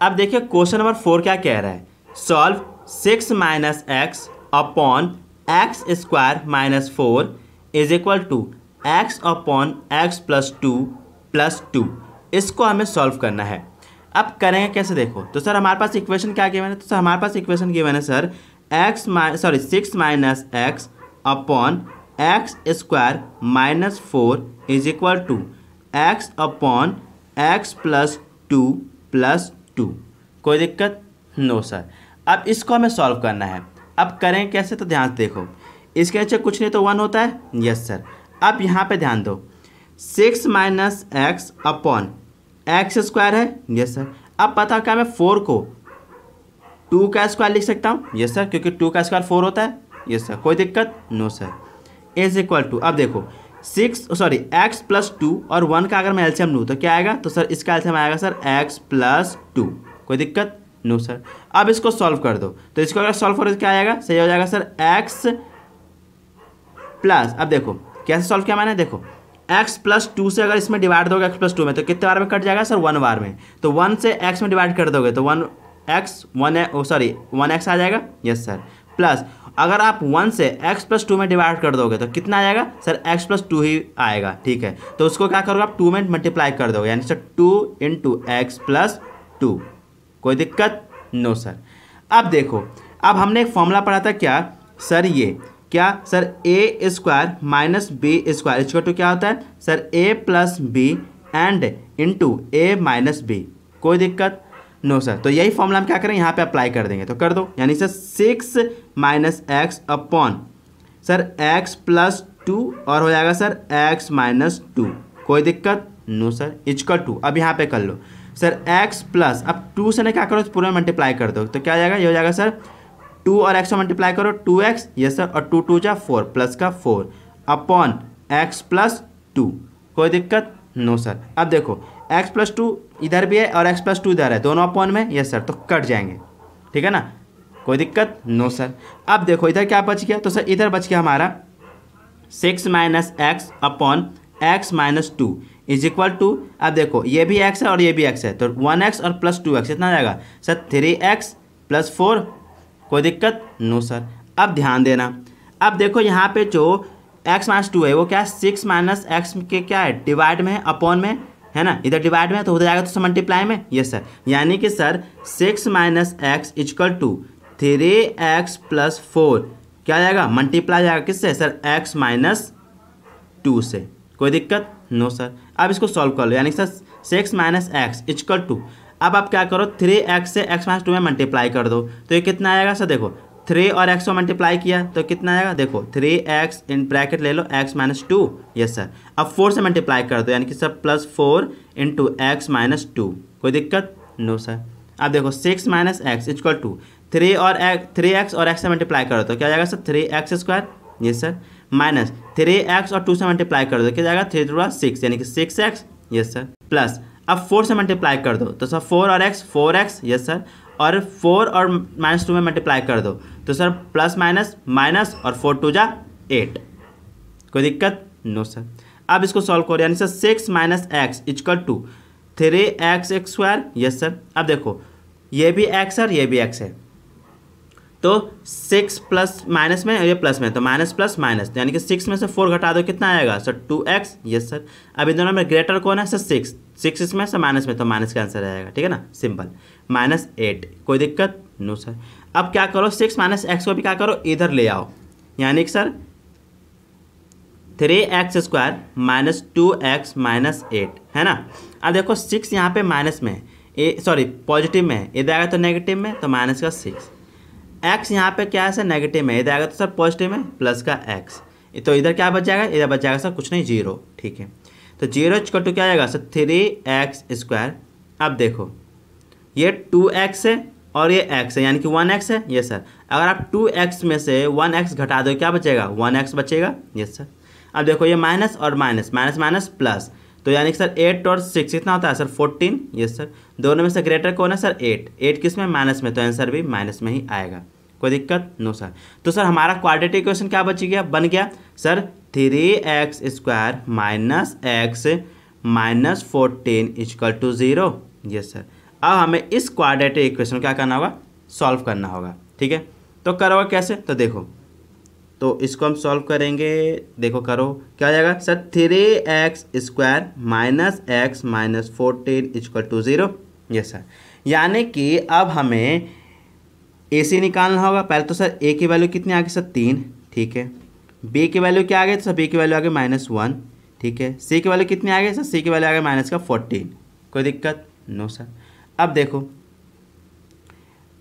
अब देखिए क्वेश्चन नंबर 4 क्या कह रहा है, solve 6 minus x upon x square minus 4 is equal to x upon x plus 2 plus 2, इसको हमें सॉल्व करना है। अब करेंगे कैसे देखो, तो सर हमारे पास इक्वेशन क्या गिवन है, तो सर हमारे पास इक्वेशन गिवन है sir 6 minus x upon x square minus 4 is equal to x upon x plus 2 कोई दिक्कत नो सर। अब इसको हमें सॉल्व करना है। अब करें कैसे, तो ध्यान से देखो, इसके नीचे कुछ नहीं तो 1 होता है, यस सर। अब यहाँ पे ध्यान दो, 6 minus x upon x square है, यस सर। अब पता क्या मैं 4 को 2 का स्क्वायर लिख सकता हूँ, यस सर, क्योंकि 2 का स्क्वायर 4 होता है, यस सर, कोई दिक्कत no sir. Is equal to, अब देखो एक्स प्लस 2 और 1 का अगर मैं एलसीएम लूँ तो क्या आएगा, तो सर इसका एलसीएम आएगा सर एक्स प्लस 2, कोई दिक्कत नो सर। अब इसको सॉल्व कर दो, तो इसको अगर सॉल्व करो तो क्या आएगा, सही हो जाएगा सर एक्स प्लस, अब देखो कैसे सॉल्व किया मैंने, देखो x प्लस 2 से अगर इसमें डिवाइड दोगे x प्लस 2 में तो कितने बार में कट जाएगा सर 1 बार में, तो 1 से x में डिवाइड कर दोगे तो 1x आ जाएगा, यस सर। प्लस अगर आप 1 से x प्लस 2 में डिवाइड कर दोगे तो कितना आ जाएगा सर x प्लस 2 ही आएगा, ठीक है। तो उसको क्या करोगे आप 2 में मल्टीप्लाई कर दोगे, यानी सर 2 इंटू एक्स प्लस 2, कोई दिक्कत नो सर। अब देखो, अब हमने एक फॉर्मूला पढ़ा था क्या सर, ये क्या sir a square minus b square equal to क्या होता है sir a plus b and into a minus b, कोई दिक्कत नो सर। तो यही फॉर्मूला हम क्या करें यहाँ पे अप्लाई कर देंगे, तो कर दो, यानी sir 6 minus x upon sir x plus 2 और हो जाएगा सर एक्स माइनस 2, कोई दिक्कत नो सर, इक्वल टू, अब यहाँ पे कर लो सर एक्स प्लस, अब 2 से ना क्या करो पूरे मल्टीप्लाई कर दो, तो क्या आ जाएगा, ये हो जाएगा सर 2 और x में मल्टीप्लाई करो 2x, यस सर, और 2 2 4 प्लस का 4 अपॉन x प्लस 2, कोई दिक्कत नो सर। अब देखो x प्लस 2 इधर भी है और x प्लस 2 इधर है, दोनों अपॉन में, यस सर, तो कट जाएंगे, ठीक है ना, कोई दिक्कत नो सर। अब देखो इधर क्या बच गया, तो सर इधर बच गया हमारा 6 minus x upon x minus 2 is equal to, अब देखो ये भी x है और ये भी x है, तो 1x और प्लस 2x इतना आ जाएगा सर 3x प्लस 4, कोई दिक्कत नो सर। अब ध्यान देना, अब देखो यहाँ पे जो x माइनस 2 है वो क्या है 6 माइनस एक्स के क्या है डिवाइड में है, अपॉन में है ना, इधर डिवाइड में है तो हो जाएगा तो मल्टीप्लाई में, यस सर, यानी कि sir 6 minus x equal to 3x plus 4 क्या आ जाएगा, मल्टीप्लाई जाएगा किससे सर x माइनस 2 से, कोई दिक्कत नो सर। अब इसको सॉल्व कर लो, यानी sir 6 minus x equal to, अब आप क्या करो 3x से x माइनस 2 में मल्टीप्लाई कर दो, तो ये कितना आएगा सर, देखो 3 और x को मल्टीप्लाई किया तो कितना आएगा, देखो 3x इन ब्रैकेट ले लो x माइनस 2, यस सर। अब 4 से मल्टीप्लाई कर दो, यानी कि sir plus 4 into x minus 2, कोई दिक्कत नो सर। अब देखो 6 minus x equal to 3x और x से मल्टीप्लाई कर दो तो क्या जाएगा sir 3x square, yes sir, minus 3x और 2 से मल्टीप्लाई कर दो क्या जाएगा 3 2 6, यानी कि 6x, यस सर, प्लस अब 4 से मल्टीप्लाई कर दो तो सर 4 और x 4x, यस सर, और 4 और माइनस 2 में मल्टीप्लाई कर दो तो सर प्लस माइनस माइनस और 4 2 8, कोई दिक्कत नो सर। अब इसको सॉल्व करो, यानी sir 6 minus x equal to 3x square, yes sir. अब देखो ये भी x है और ये भी x है, तो 6 प्लस माइनस में और ये प्लस में, तो माइनस प्लस माइनस, यानी कि 6 में से 4 घटा दो कितना आएगा सर 2x, यस सर। अब इन दोनों में ग्रेटर कौन है सर 6 इसमें से माइनस में, तो माइनस का आंसर आएगा, ठीक है ना, सिंपल, माइनस 8, कोई दिक्कत नो सर। अब क्या करो 6 माइनस एक्स को भी क्या करो इधर ले आओ, यानी कि sir 3x square minus 2x minus 8 है ना। अब देखो 6 यहाँ पे माइनस में है, पॉजिटिव में है, इधर आएगा तो नेगेटिव में, तो माइनस का 6, x यहाँ पे क्या है सर नेगेटिव में, इधर आएगा तो सर पॉजिटिव में प्लस का x, तो इधर क्या बच जाएगा, इधर बच जाएगा सर कुछ नहीं 0, ठीक है। तो 0 इक्वल टू क्या आएगा सर 3x स्क्वायर। अब देखो ये 2x है और ये x है, यानी कि 1x है, यस सर। अगर आप 2x में से 1x घटा दो क्या बचेगा 1x बचेगा, यस सर। अब देखो ये माइनस और माइनस, माइनस माइनस प्लस, तो यानी कि सर 8 और 6 कितना होता है सर 14, यस सर। दोनों में से ग्रेटर कौन है सर 8 किस में माइनस में, तो आंसर भी माइनस में ही आएगा, कोई दिक्कत नो सर। तो सर हमारा क्वाड्रेटिक इक्वेशन क्या बच गया, बन गया sir 3x square minus x minus 14 equal to 0, yes sir. अब हमें इस क्वाड्रेटिक इक्वेशन क्या करना होगा, सॉल्व करना होगा, ठीक है। तो करोगे कैसे, तो देखो तो इसको हम सॉल्व करेंगे, देखो करो क्या हो जाएगा sir 3x² minus x minus 14 equal to 0। Yes sir, यानी कि अब हमें ए सी निकालना होगा। पहले तो सर ए की वैल्यू कितनी आ गई सर 3, ठीक है। बी की वैल्यू क्या आ गई, तो सर बी की वैल्यू आ गई -1, ठीक है। सी की वैल्यू कितनी आ गई सर, सी की वैल्यू आ गई -14। कोई दिक्कत नो सर। अब देखो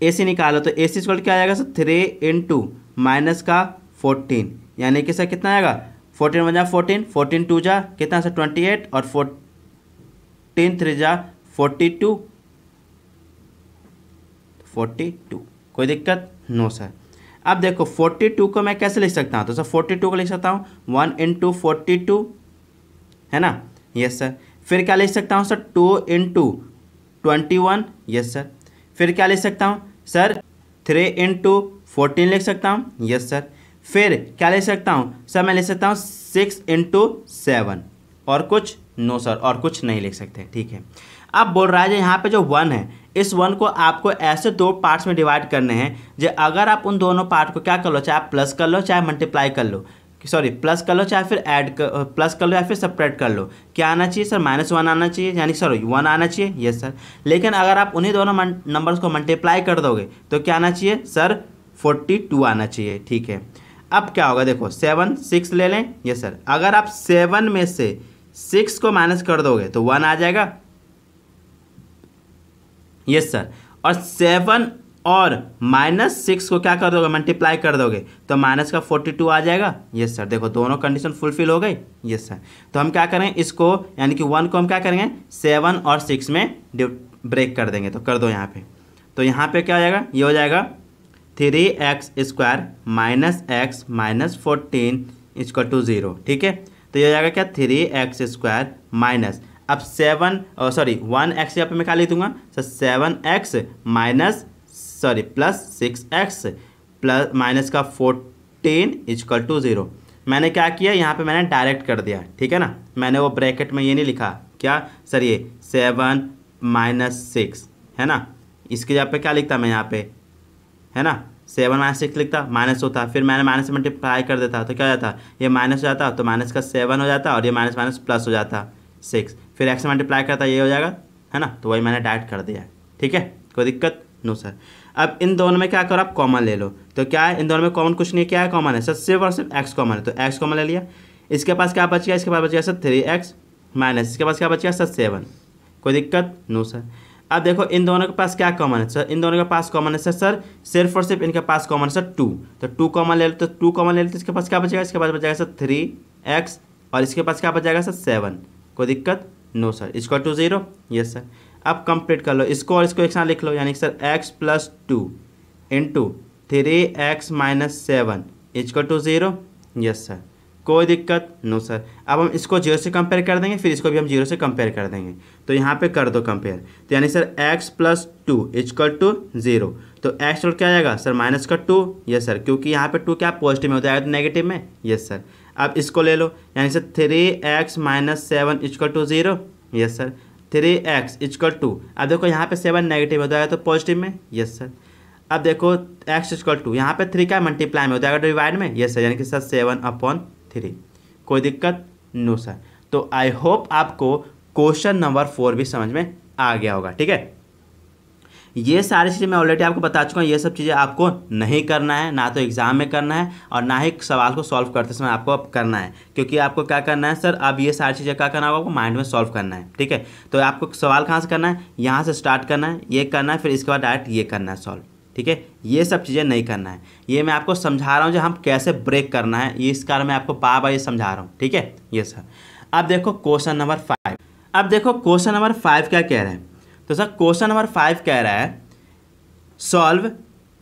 ए सी निकालो, तो ए सी इक्वल क्या आ जाएगा सर 3 इंटू माइनस का 14, यानी कि सर कितना आएगा 14 × 14, 14 2 जा कितना सर 28 और 14 3 जा 42। कोई दिक्कत नो सर। अब देखो 42 को मैं कैसे लिख सकता हूँ, तो सर 42 को लिख सकता हूँ 1 इंटू 42, है ना। Yes sir. फिर क्या लिख सकता हूँ सर 2 इंटू 21। Yes sir. फिर क्या लिख सकता हूँ सर 3 इंटू 14 लिख सकता हूँ। Yes sir. फिर क्या लिख सकता हूँ सर, मैं लिख सकता हूँ 6 इंटू 7, और कुछ नो सर, और कुछ नहीं लिख सकते, ठीक है। अब बोल रहा है यहाँ पे जो 1 है, इस 1 को आपको ऐसे 2 पार्ट्स में डिवाइड करने हैं जो अगर आप उन दोनों पार्ट को क्या कर लो, चाहे आप प्लस कर लो चाहे मल्टीप्लाई कर लो, सॉरी प्लस कर लो चाहे फिर प्लस कर लो या फिर सेपरेट कर लो। क्या आना चाहिए सर -1 आना चाहिए, यानी सॉरी 1 आना चाहिए। Yes sir. लेकिन अगर आप उन्हीं दोनों नंबर्स को मल्टीप्लाई कर दोगे तो क्या आना चाहिए सर 42 आना चाहिए, ठीक है। अब क्या होगा देखो 7 6 ले लें। Yes sir. अगर आप 7 में से 6 को माइनस कर दोगे तो 1 आ जाएगा। Yes sir. और 7 और -6 को क्या कर दोगे, मल्टीप्लाई कर दोगे तो माइनस का 42 आ जाएगा। Yes sir. देखो दोनों कंडीशन फुलफिल हो गई। Yes sir. तो हम क्या करें इसको, यानी कि 1 को हम क्या करेंगे 7 और 6 में ब्रेक कर देंगे। तो कर दो यहाँ पे, तो यहाँ पे क्या हो जाएगा, ये हो जाएगा 3x² minus x minus 14 equal to 0, ठीक है। तो ये हो जाएगा क्या 3x² माइनस, अब 1x यहाँ पे मैं क्या लिख दूंगा sir 7x minus plus 6x plus minus का 14 इक्वल टू 0। मैंने क्या किया यहाँ पे, मैंने डायरेक्ट कर दिया, ठीक है ना। मैंने वो ब्रैकेट में ये नहीं लिखा क्या सर, ये 7 माइनस 6 है ना, इसके जगह पे क्या लिखता मैं यहाँ पे, है ना 7 माइनस 6 लिखता, माइनस होता, फिर मैंने माइनस से मल्टीप्लाई कर देता तो क्या हो जाता, ये माइनस हो जाता तो माइनस का 7 हो जाता और ये माइनस माइनस प्लस हो जाता 6, फिर एक्स मल्टीप्लाई करता ये हो जाएगा, है ना। तो वही मैंने डायरेक्ट कर दिया, ठीक है। कोई दिक्कत नो सर। अब इन दोनों में क्या करो आप कॉमन ले लो, तो क्या है इन दोनों में कॉमन कुछ नहीं, क्या है कॉमन है सर सिर्फ और सिर्फ एक्स कॉमन है, तो एक्स कॉमन ले लिया। इसके पास क्या बच गया, इसके पास बच गया सर 3x माइनस, इसके पास क्या बच गया सर 7। कोई दिक्कत नो सर। अब देखो इन दोनों के पास क्या कॉमन है सर, इन दोनों के पास कॉमन है सर सिर्फ और सिर्फ इनके पास कॉमन है सर 2, तो 2 कॉमन ले लो, तो 2 कॉमन ले लो तो इसके पास क्या बचेगा, इसके पास बच जाएगा सर 3x और इसके पास क्या बच जाएगा सर 7। कोई दिक्कत no sir, equal to 0। Yes sir. अब कंप्लीट कर लो इसको और इसको एक साथ लिख लो, यानी sir x plus 2 into 3x minus 7 equal to 0। Yes sir. कोई दिक्कत नो सर। अब हम इसको 0 से कंपेयर कर देंगे, फिर इसको भी हम 0 से कंपेयर कर देंगे, तो यहाँ पे कर दो कंपेयर, तो यानी sir x plus 2 equal to 0, तो x और क्या आ जाएगा सर माइनस का 2। यस सर, क्योंकि यहाँ पे 2 क्या पॉजिटिव में होता है तो नेगेटिव में। Yes sir. अब इसको ले लो, यानी sir 3x minus 7 equal to 0। Yes sir. 3x equal to, अब देखो यहाँ पे 7 नेगेटिव हो जाएगा तो पॉजिटिव में। Yes sir. अब देखो x इक्वल टू, यहाँ पे 3 का मल्टीप्लाई में हो जाएगा डिवाइड में। यस सर, यानी कि सर 7/3। कोई दिक्कत नो सर। तो आई होप आपको क्वेश्चन नंबर 4 भी समझ में आ गया होगा, ठीक है। ये सारी चीज़ें मैं ऑलरेडी आपको बता चुका हूँ, ये सब चीज़ें आपको नहीं करना है, ना तो एग्जाम में करना है और ना ही सवाल को सॉल्व करते समय आपको अब करना है, क्योंकि आपको क्या करना है सर, अब ये सारी चीज़ें क्या करना होगा आपको माइंड में सॉल्व करना है, ठीक है। तो आपको सवाल कहाँ से करना है, यहाँ से स्टार्ट करना है, ये करना है, फिर इसके बाद डायरेक्ट ये करना है सॉल्व, ठीक है। ये सब चीज़ें नहीं करना है, ये मैं आपको समझा रहा हूँ जो हम कैसे ब्रेक करना है, ये इस कारण मैं आपको बार बार ये समझा रहा हूँ, ठीक है। ये सर। अब देखो क्वेश्चन नंबर 5, अब देखो क्वेश्चन नंबर 5 क्या कह रहा है, तो सर क्वेश्चन नंबर 5 कह रहा है सॉल्व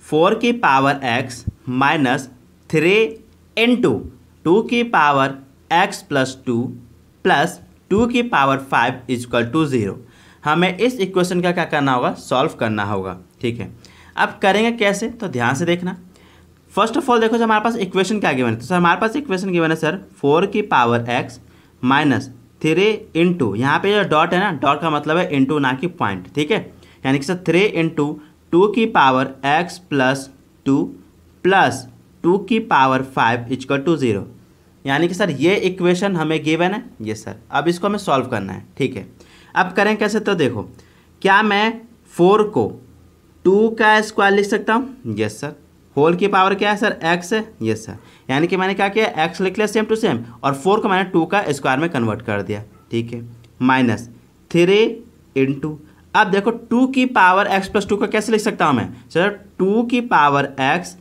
4 की पावर x माइनस 3 इंटू 2 की पावर x प्लस 2 प्लस 2 की पावर 5 इक्वल टू 0। हमें इस इक्वेशन का क्या करना होगा, सॉल्व करना होगा, ठीक है। अब करेंगे कैसे, तो ध्यान से देखना। फर्स्ट ऑफ ऑल देखो जो हमारे पास इक्वेशन क्या गिवन है, तो सर हमारे पास इक्वेशन गिवन है सर 4 की पावर x माइनस 3 इंटू, यहाँ पे जो डॉट है ना, डॉट का मतलब है इंटू ना कि पॉइंट, ठीक है। यानी कि सर 3 इंटू 2 की power x plus 2 plus 2⁵ equal to 0। यानी कि सर ये इक्वेशन हमें गिवन है। ये सर अब इसको हमें सॉल्व करना है। ठीक है, अब करें कैसे, तो देखो क्या मैं 4 को 2 का स्क्वायर लिख सकता हूँ? Yes sir. होल की पावर क्या है सर? x है। Yes sir. यानी कि मैंने क्या किया, x लिख लिया सेम टू सेम और 4 को मैंने 2 का स्क्वायर में कन्वर्ट कर दिया। ठीक है, -3 इंटू, अब देखो 2⁵x प्लस 2 का कैसे लिख सकता हूँ मैं सर? 2⁵x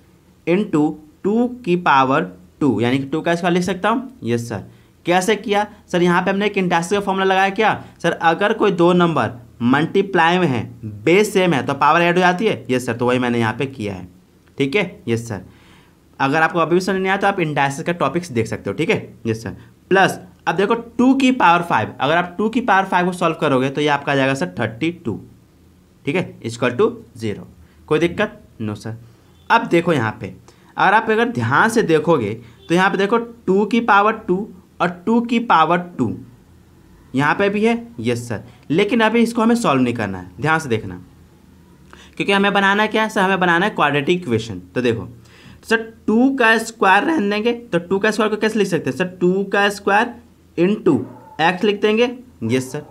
इंटू 2⁵2 यानी कि 2 का स्क्वायर लिख सकता हूँ। Yes sir. कैसे किया सर? यहाँ पे हमने एक इंडक्शन का फॉर्मूला लगाया। क्या सर? अगर कोई दो नंबर मल्टीप्लाई में है, बेस सेम है, तो पावर ऐड हो जाती है। यस सर, तो वही मैंने यहाँ पे किया है। ठीक है। Yes sir. अगर आपको अभी भी समझ नहीं आया तो आप इंडक्शन का टॉपिक्स देख सकते हो। ठीक है। Yes sir. प्लस अब देखो 2⁵5, अगर आप 2⁵5 को सॉल्व करोगे तो ये आपका आ जाएगा सर 32। ठीक है, इक्वल टू 0। कोई दिक्कत? No sir. अब देखो यहाँ पे अगर ध्यान से देखोगे तो यहाँ पे देखो 2⁵2 और 2⁵2 यहाँ पे भी है। Yes sir. लेकिन अभी इसको हमें सॉल्व नहीं करना है, ध्यान से देखना, क्योंकि हमें बनाना क्या है सर? हमें बनाना है क्वाड्रेटिक इक्वेशन। तो देखो सर 2 का स्क्वायर रहने देंगे, तो 2 का स्क्वायर को कैसे लिख सकते हैं सर? 2 का स्क्वायर इंटू एक्स लिख देंगे। Yes sir.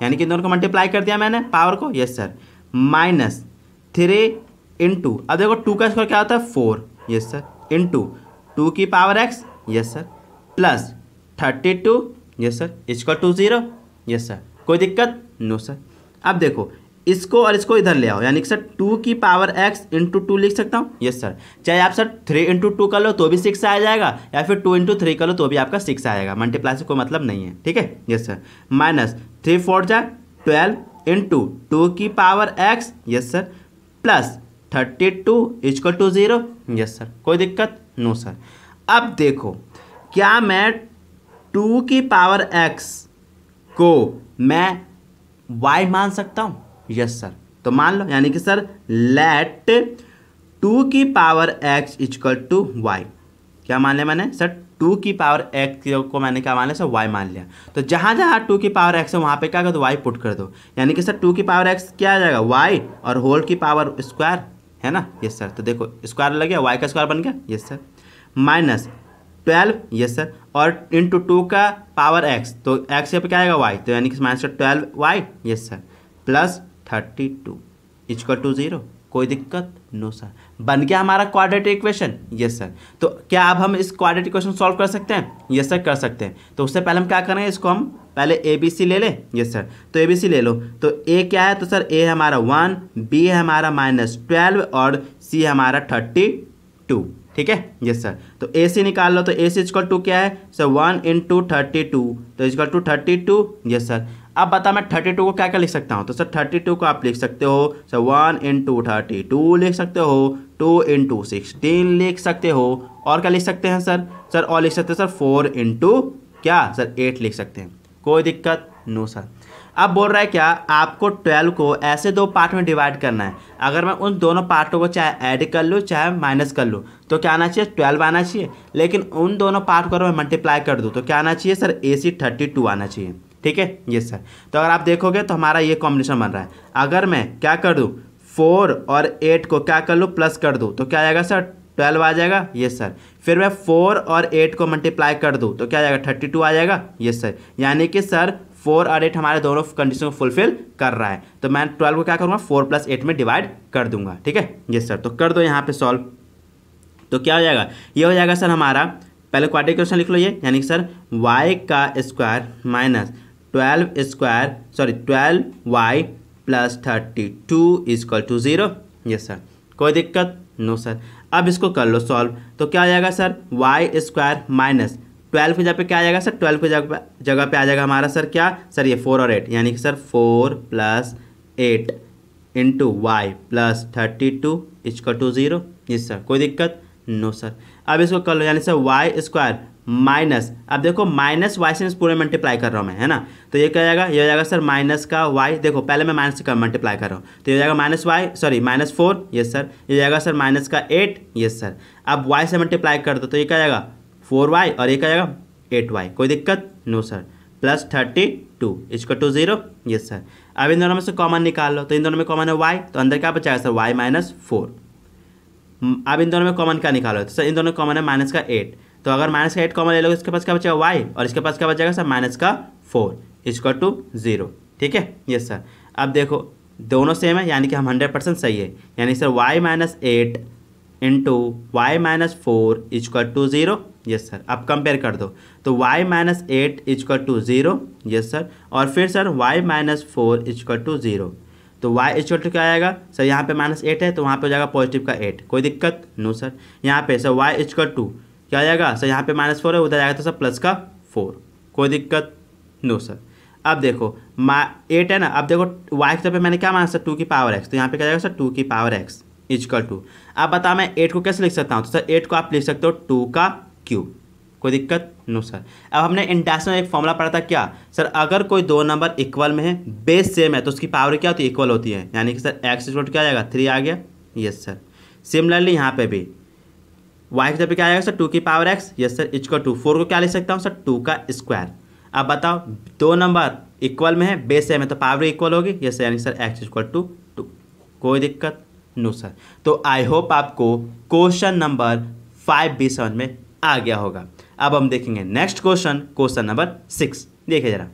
यानी कि इन दोनों को मल्टीप्लाई कर दिया मैंने पावर को। Yes sir. -3 इंटू, अब देखो 2 का स्क्वायर क्या होता है? 4। Yes sir. Into 2⁵x। Yes sir. Plus 32। Yes sir, equal to 0। Yes sir. कोई दिक्कत? No sir. अब देखो इसको और इसको इधर ले आओ, यानी कि सर 2⁵x इंटू 2 लिख सकता हूँ। Yes sir. चाहे आप सर 3 इंटू 2 कर लो तो भी 6 आ जाएगा, या फिर 2 इंटू 3 कर लो तो भी आपका 6 आएगा। मल्टीप्लाई से कोई मतलब नहीं है। ठीक है। Yes sir. -3 4 जा 12 into 2⁵x। Yes sir. Plus 32 equal to 0। Yes sir. कोई दिक्कत? No sir. अब देखो क्या मैं 2⁵x को मैं y मान सकता हूँ? Yes sir. तो मान लो, यानी कि sir let 2⁵x equal to y। क्या मान लिया मैंने सर? 2⁵x को मैंने क्या मान लिया सर? y मान लिया। तो जहाँ जहाँ 2⁵x है वहाँ पे क्या कर दो? y पुट कर दो। यानी कि सर 2⁵x क्या आ जाएगा? y और होल की पावर स्क्वायर है ना। Yes sir. तो देखो स्क्वायर लग गया, y का स्क्वायर बन गया। Yes sir. -12। Yes sir. और इंटू 2 का पावर x, तो x पे क्या आएगा? y, तो यानी कि -12y। Yes sir. Plus 32 equal to 0। कोई दिक्कत? No sir. बन गया हमारा क्वाड्रेटिक इक्वेशन। Yes sir. तो क्या अब हम इस क्वाड्रेटिक इक्वेशन सॉल्व कर सकते हैं? यस सर, कर सकते हैं। तो उससे पहले हम क्या करेंगे, इसको हम पहले ABC ले लें। Yes sir. तो ABC ले लो। तो A क्या है? तो सर A है हमारा 1, B है हमारा -12 और C है हमारा 32। ठीक है। Yes sir. तो AC निकाल लो। तो AC इक्वल टू क्या है सर? 1 इंटू 32, तो इक्वल टू 32। Yes sir. अब बता मैं 32 को क्या क्या लिख सकता हूँ? तो सर 32 को आप लिख सकते हो सर 1 इंटू 32 लिख सकते हो, 2 इंटू 16 लिख सकते हो, और क्या लिख सकते हैं सर? सर और लिख सकते हैं सर 4 इंटू क्या सर? 8 लिख सकते हैं। कोई दिक्कत? No sir. अब बोल रहा है क्या, आपको 12 को ऐसे दो पार्ट में डिवाइड करना है। अगर मैं उन दोनों पार्टों को चाहे ऐड कर लूँ चाहे माइनस कर लूँ तो क्या आना चाहिए? 12 आना चाहिए। लेकिन उन दोनों पार्ट को अगर मैं मल्टीप्लाई कर दूँ तो क्या आना चाहिए सर? AC 32 आना चाहिए। ठीक है। Yes sir. तो अगर आप देखोगे तो हमारा ये कॉम्बिनेशन बन रहा है। अगर मैं क्या कर दूँ, 4 और 8 को क्या कर लूँ? प्लस कर दूँ तो क्या आएगा सर? 12 आ जाएगा। Yes sir. फिर मैं 4 और 8 को मल्टीप्लाई कर दूँ तो क्या आ जाएगा? 32 आ जाएगा। Yes sir. यानी कि सर 4 और 8 हमारे दोनों कंडीशन को फुलफिल कर रहा है। तो मैं 12 को क्या करूँगा? 4 + 8 में डिवाइड कर दूंगा। ठीक है। Yes sir. तो कर दो यहाँ पे सॉल्व। तो क्या हो जाएगा? ये हो जाएगा सर हमारा, पहले क्वाड्रेटिक इक्वेशन लिख लो ये, यानी कि सर y का square minus 12y plus 32 equal to 0। Yes sir. कोई दिक्कत? No sir. अब इसको कर लो सॉल्व। तो क्या आ जाएगा सर? y स्क्वायर माइनस 12 की जगह पे क्या आ जाएगा सर? 12 की जगह पे आ जाएगा हमारा सर क्या सर? ये 4 और 8, यानी कि sir 4 + 8 into y plus 32 equal to 0। Yes sir. कोई दिक्कत? No sir. अब इसको कर लो, यानी सर y स्क्वायर माइनस, अब देखो माइनस वाई से पूरे मल्टीप्लाई कर रहा हूँ मैं, है ना। तो ये क्या जाएगा? ये हो जाएगा सर माइनस का y, देखो पहले मैं माइनस का मल्टीप्लाई कर रहा हूँ तो ये हो जाएगा -4। Yes sir. ये जाएगा सर माइनस का 8। Yes sir. अब y से मल्टीप्लाई कर दो तो ये क्या जाएगा? 4y और ये क्या जाएगा? 8y। कोई दिक्कत? No sir. Plus 32 equal to 0। Yes sir. अब इन दोनों में से कॉमन निकाल लो, तो इन दोनों में कॉमन है y, तो अंदर क्या बचाएगा सर? y - 4 अब इन दोनों में कॉमन क्या निकालो, तो सर इन दोनों में कॉमन है माइनस का 8, तो अगर माइनस का 8 कॉमन ले लोगे इसके पास क्या बचेगा y, और इसके पास क्या बचेगा सर माइनस का 4 इक्वल टू 0। ठीक है, यस सर। अब देखो दोनों सेम है यानी कि हम 100% सही है, यानी sir y minus 8 into y minus 4 equal to 0। Yes sir. अब कंपेयर कर दो, तो y minus 8 equal to 0। Yes sir. और फिर sir y minus 4 equal to 0, तो y इक्वल टू क्या आएगा सर, यहाँ पे माइनस 8 है तो वहाँ पे हो जाएगा पॉजिटिव का 8, कोई दिक्कत नो सर। यहाँ पे सर y इक्वल टू क्या आ जाएगा सर, यहाँ पे माइनस 4 है उधर जाएगा तो सर प्लस का 4, कोई दिक्कत नो सर। अब देखो 8 है ना, अब देखो y की तरफ मैंने क्या माना सर 2 की पावर x, तो यहाँ पे क्या जाएगा सर 2 की पावर x इक्वल टू। अब बता मैं 8 को कैसे लिख सकता हूँ, तो सर 8 को आप लिख सकते हो 2 का क्यूब, कोई दिक्कत नो सर। अब हमने इंडक्शन में एक फॉर्मूला पढ़ा था क्या सर, अगर कोई दो नंबर इक्वल में है, बेस सेम है, तो उसकी पावर क्या होती है, इक्वल होती है, यानी कि सर x इक्वल टू क्या आ जाएगा 3 आ गया। Yes sir. सिमिलरली यहाँ पे भी y की तरफ क्या आएगा सर 2 की power x, yes sir, equal to 4 को क्या लिख सकता हूँ सर 2 का स्क्वायर। अब बताओ दो नंबर इक्वल में है, बेस सेम है, तो पावर इक्वल होगी, यस सर, यानी सर x इक्वल टू 2, कोई दिक्कत नो सर। तो आई होप आपको क्वेश्चन नंबर 5B समझ में आ गया होगा। अब हम देखेंगे नेक्स्ट क्वेश्चन, क्वेश्चन नंबर 6। देखिए जरा,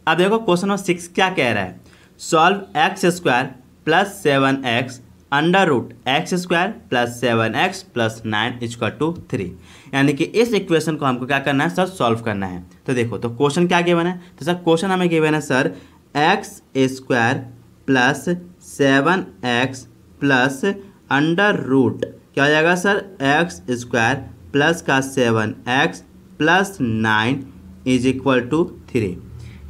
अब देखो क्वेश्चन नंबर 6 क्या कह रहा है, solve x square plus 7x under root x square plus 7x plus 9 equal to 3। यानी कि इस इक्वेशन को हमको क्या करना है सर, सॉल्व करना है। तो देखो तो क्वेश्चन क्या गिवन है, तो सर क्वेश्चन हमें गिवन है sir x square plus 7x plus under root क्या हो जाएगा सर एक्स स्क्वायर प्लस का 7x plus 9 is equal to 3।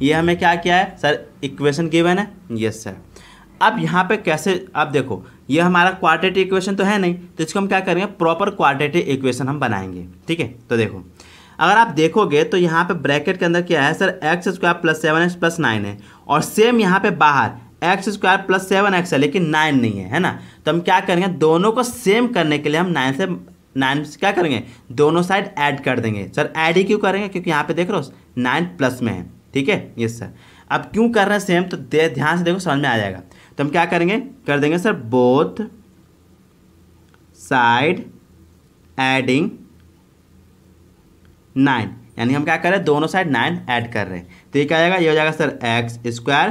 ये हमें क्या किया है सर, इक्वेशन गिवन है। Yes sir. अब यहाँ पे कैसे, अब देखो ये हमारा क्वाड्रेटिक इक्वेशन तो है नहीं, तो इसको हम क्या करेंगे, प्रॉपर क्वाड्रेटिक इक्वेशन हम बनाएंगे। ठीक है, तो देखो अगर आप देखोगे तो यहाँ पे ब्रैकेट के अंदर क्या है sir, x square plus 7x plus 9 है, और सेम यहाँ पे बाहर एक्स स्क्वायर प्लस 7x है लेकिन 9 नहीं है, है ना। तो हम क्या करेंगे, दोनों को सेम करने के लिए हम 9 से क्या करेंगे, दोनों साइड ऐड कर देंगे। सर ऐड ही क्यों करेंगे, क्योंकि यहाँ पे देख रहे हो 9 प्लस में है। ठीक है, यस सर। अब क्यों कर रहे हैं सेम, तो ध्यान से देखो समझ में आ जाएगा। तो हम क्या करेंगे, कर देंगे सर बोथ साइड एडिंग 9, यानी हम क्या कर रहे हैं, दोनों साइड 9 ऐड कर रहे हैं। तो ये क्या आ जाएगा, ये हो जाएगा sir x square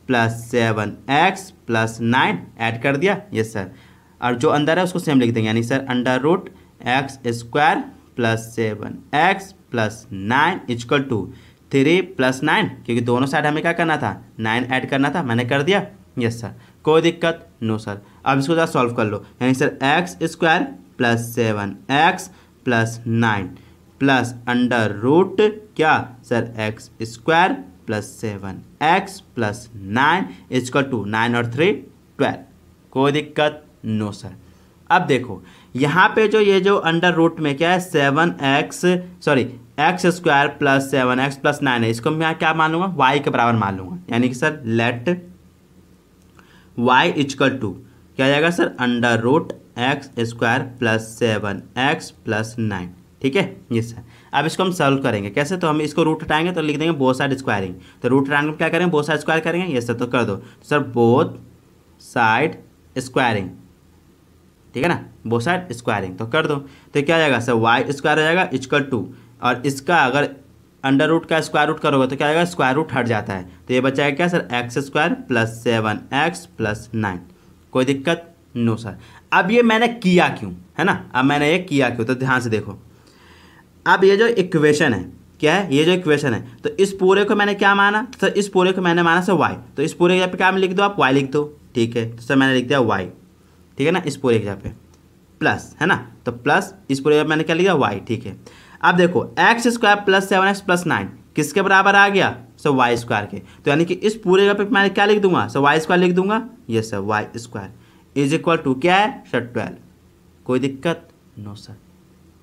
plus 7x plus 9 add कर दिया। Yes sir. और जो अंदर है उसको सेम लिख देंगे, यानी sir under root x square plus 7x plus 9 equal to 3 plus 9, क्योंकि दोनों साइड हमें क्या करना था, 9 ऐड करना था, मैंने कर दिया। यस सर, कोई दिक्कत नो सर। अब इसको जरा सॉल्व कर लो, यानी sir x square plus 7x plus 9 plus under root क्या sir x square plus 7x plus 9 equal to 9 और 3 12, कोई दिक्कत नो सर। अब देखो यहाँ पे जो ये जो अंडर रूट में क्या है 7x x square plus 7x plus 9 है, इसको मैं क्या मान लूँगा, y के बराबर मान लूँगा, यानी कि sir let y equal to क्या जाएगा sir, under root x square plus 7x plus 9। ठीक है, यस सर। अब इसको हम सॉल्व करेंगे कैसे, तो हम इसको रूट हटाएंगे तो लिख देंगे बोथ साइड स्क्वायरिंग। तो रूट हटाने में क्या करेंगे, बोथ साइड स्क्वायर करेंगे। यस सर, तो कर दो तो सर बोथ साइड स्क्वायरिंग, ठीक है ना, बोथ साइड स्क्वायरिंग, तो कर दो। तो क्या आ जाएगा सर वाई स्क्वायर हो जाएगा इक्वल टू, और इसका अगर अंडर रूट का स्क्वायर रूट करोगे तो क्या आएगा, स्क्वायर रूट हट जाता है, तो ये बचाएगा क्या sir x square plus 7x plus 9, कोई दिक्कत नो सर। अब ये मैंने किया क्यों, है ना, अब मैंने ये किया क्यों, तो ध्यान से देखो। अब ये जो इक्वेशन है क्या है, ये जो इक्वेशन है, तो इस पूरे को मैंने क्या माना सर, इस पूरे को मैंने माना सर y, तो इस पूरे के जगह पे क्या लिख दो आप, y लिख दो। ठीक है, तो सर मैंने लिख दिया y, ठीक है ना, इस पूरे के जगह पे प्लस, है ना, तो प्लस इस पूरे जगह मैंने क्या लिखा y। ठीक है, अब देखो x square plus 7x plus 9 किसके बराबर आ गया सर, वाई स्क्वायर के, तो यानी कि इस पूरे जगह पे मैंने क्या लिख दूंगा सर, वाई स्क्वायर लिख दूंगा। Yes sir, y square is equal to क्या है सर 12, कोई दिक्कत नो सर।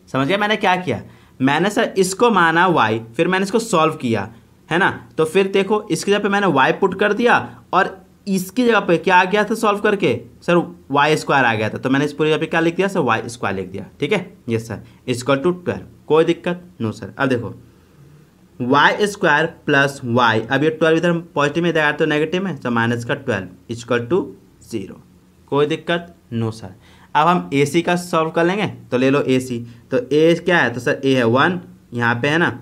समझ गया मैंने क्या किया, मैंने सर इसको माना y, फिर मैंने इसको सॉल्व किया, है ना, तो फिर देखो इसकी जगह पे मैंने y पुट कर दिया, और इसकी जगह पे क्या आ गया था सॉल्व करके सर वाई स्क्वायर आ गया था, तो मैंने इस पूरी जगह पे क्या लिख दिया सर वाई स्क्वायर लिख दिया। ठीक है, यस सर, इक्वल टू 12, कोई दिक्कत नो सर। अब देखो वाई स्क्वायर प्लस वाई, अब ये 12 इधर पॉजिटिव में देगा तो नेगेटिव में, तो माइनस का 12 इक्वल टू 0, कोई दिक्कत नो सर। अब हम ए सी का सॉल्व कर लेंगे, तो ले लो ए सी। तो ए क्या है, तो सर ए है 1 यहाँ पे है ना,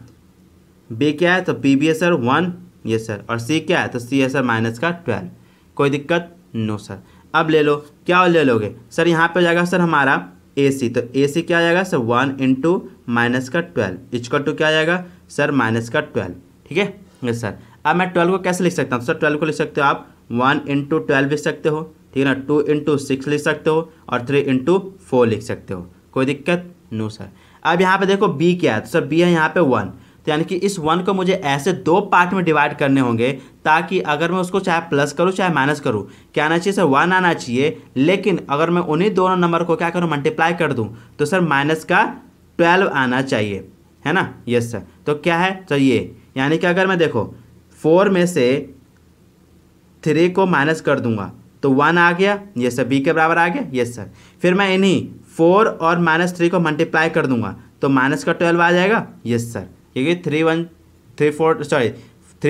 बी क्या है, तो बी भी है सर 1, ये सर, और सी क्या है, तो सी है सर माइनस का 12। कोई दिक्कत नो सर। अब ले लो, क्या ले लोगे सर, यहाँ पे हो जाएगा सर हमारा ए सी, तो ए सी क्या आ जाएगा सर 1 इंटू माइनस का 12 इक्वल टू क्या आ जाएगा सर माइनस का 12। ठीक है यस सर। अब मैं 12 को कैसे लिख सकता हूँ सर, 12 को लिख सकते हो आप 1 इंटू 12 लिख सकते हो, ठीक है ना, 2 इंटू 6 लिख सकते हो, और 3 इंटू 4 लिख सकते हो। कोई दिक्कत नो सर। अब यहाँ पे देखो बी क्या है, तो सर बी है यहाँ पे 1, तो यानी कि इस 1 को मुझे ऐसे 2 पार्ट में डिवाइड करने होंगे ताकि अगर मैं उसको चाहे प्लस करूँ चाहे माइनस करूँ, क्या आना चाहिए सर 1 आना चाहिए। लेकिन अगर मैं उन्हीं दोनों नंबर को क्या करूँ मल्टीप्लाई कर दूँ तो सर माइनस का 12 आना चाहिए, है ना। Yes sir. तो क्या है तो ये, यानी कि अगर मैं देखो 4 में से 3 को माइनस कर दूंगा तो 1 आ गया, ये सर बी के बराबर आ गया। Yes sir. फिर मैं इन्हीं 4 और -3 को मल्टीप्लाई कर दूंगा तो माइनस का 12 आ जाएगा। यस सर, क्योंकि 3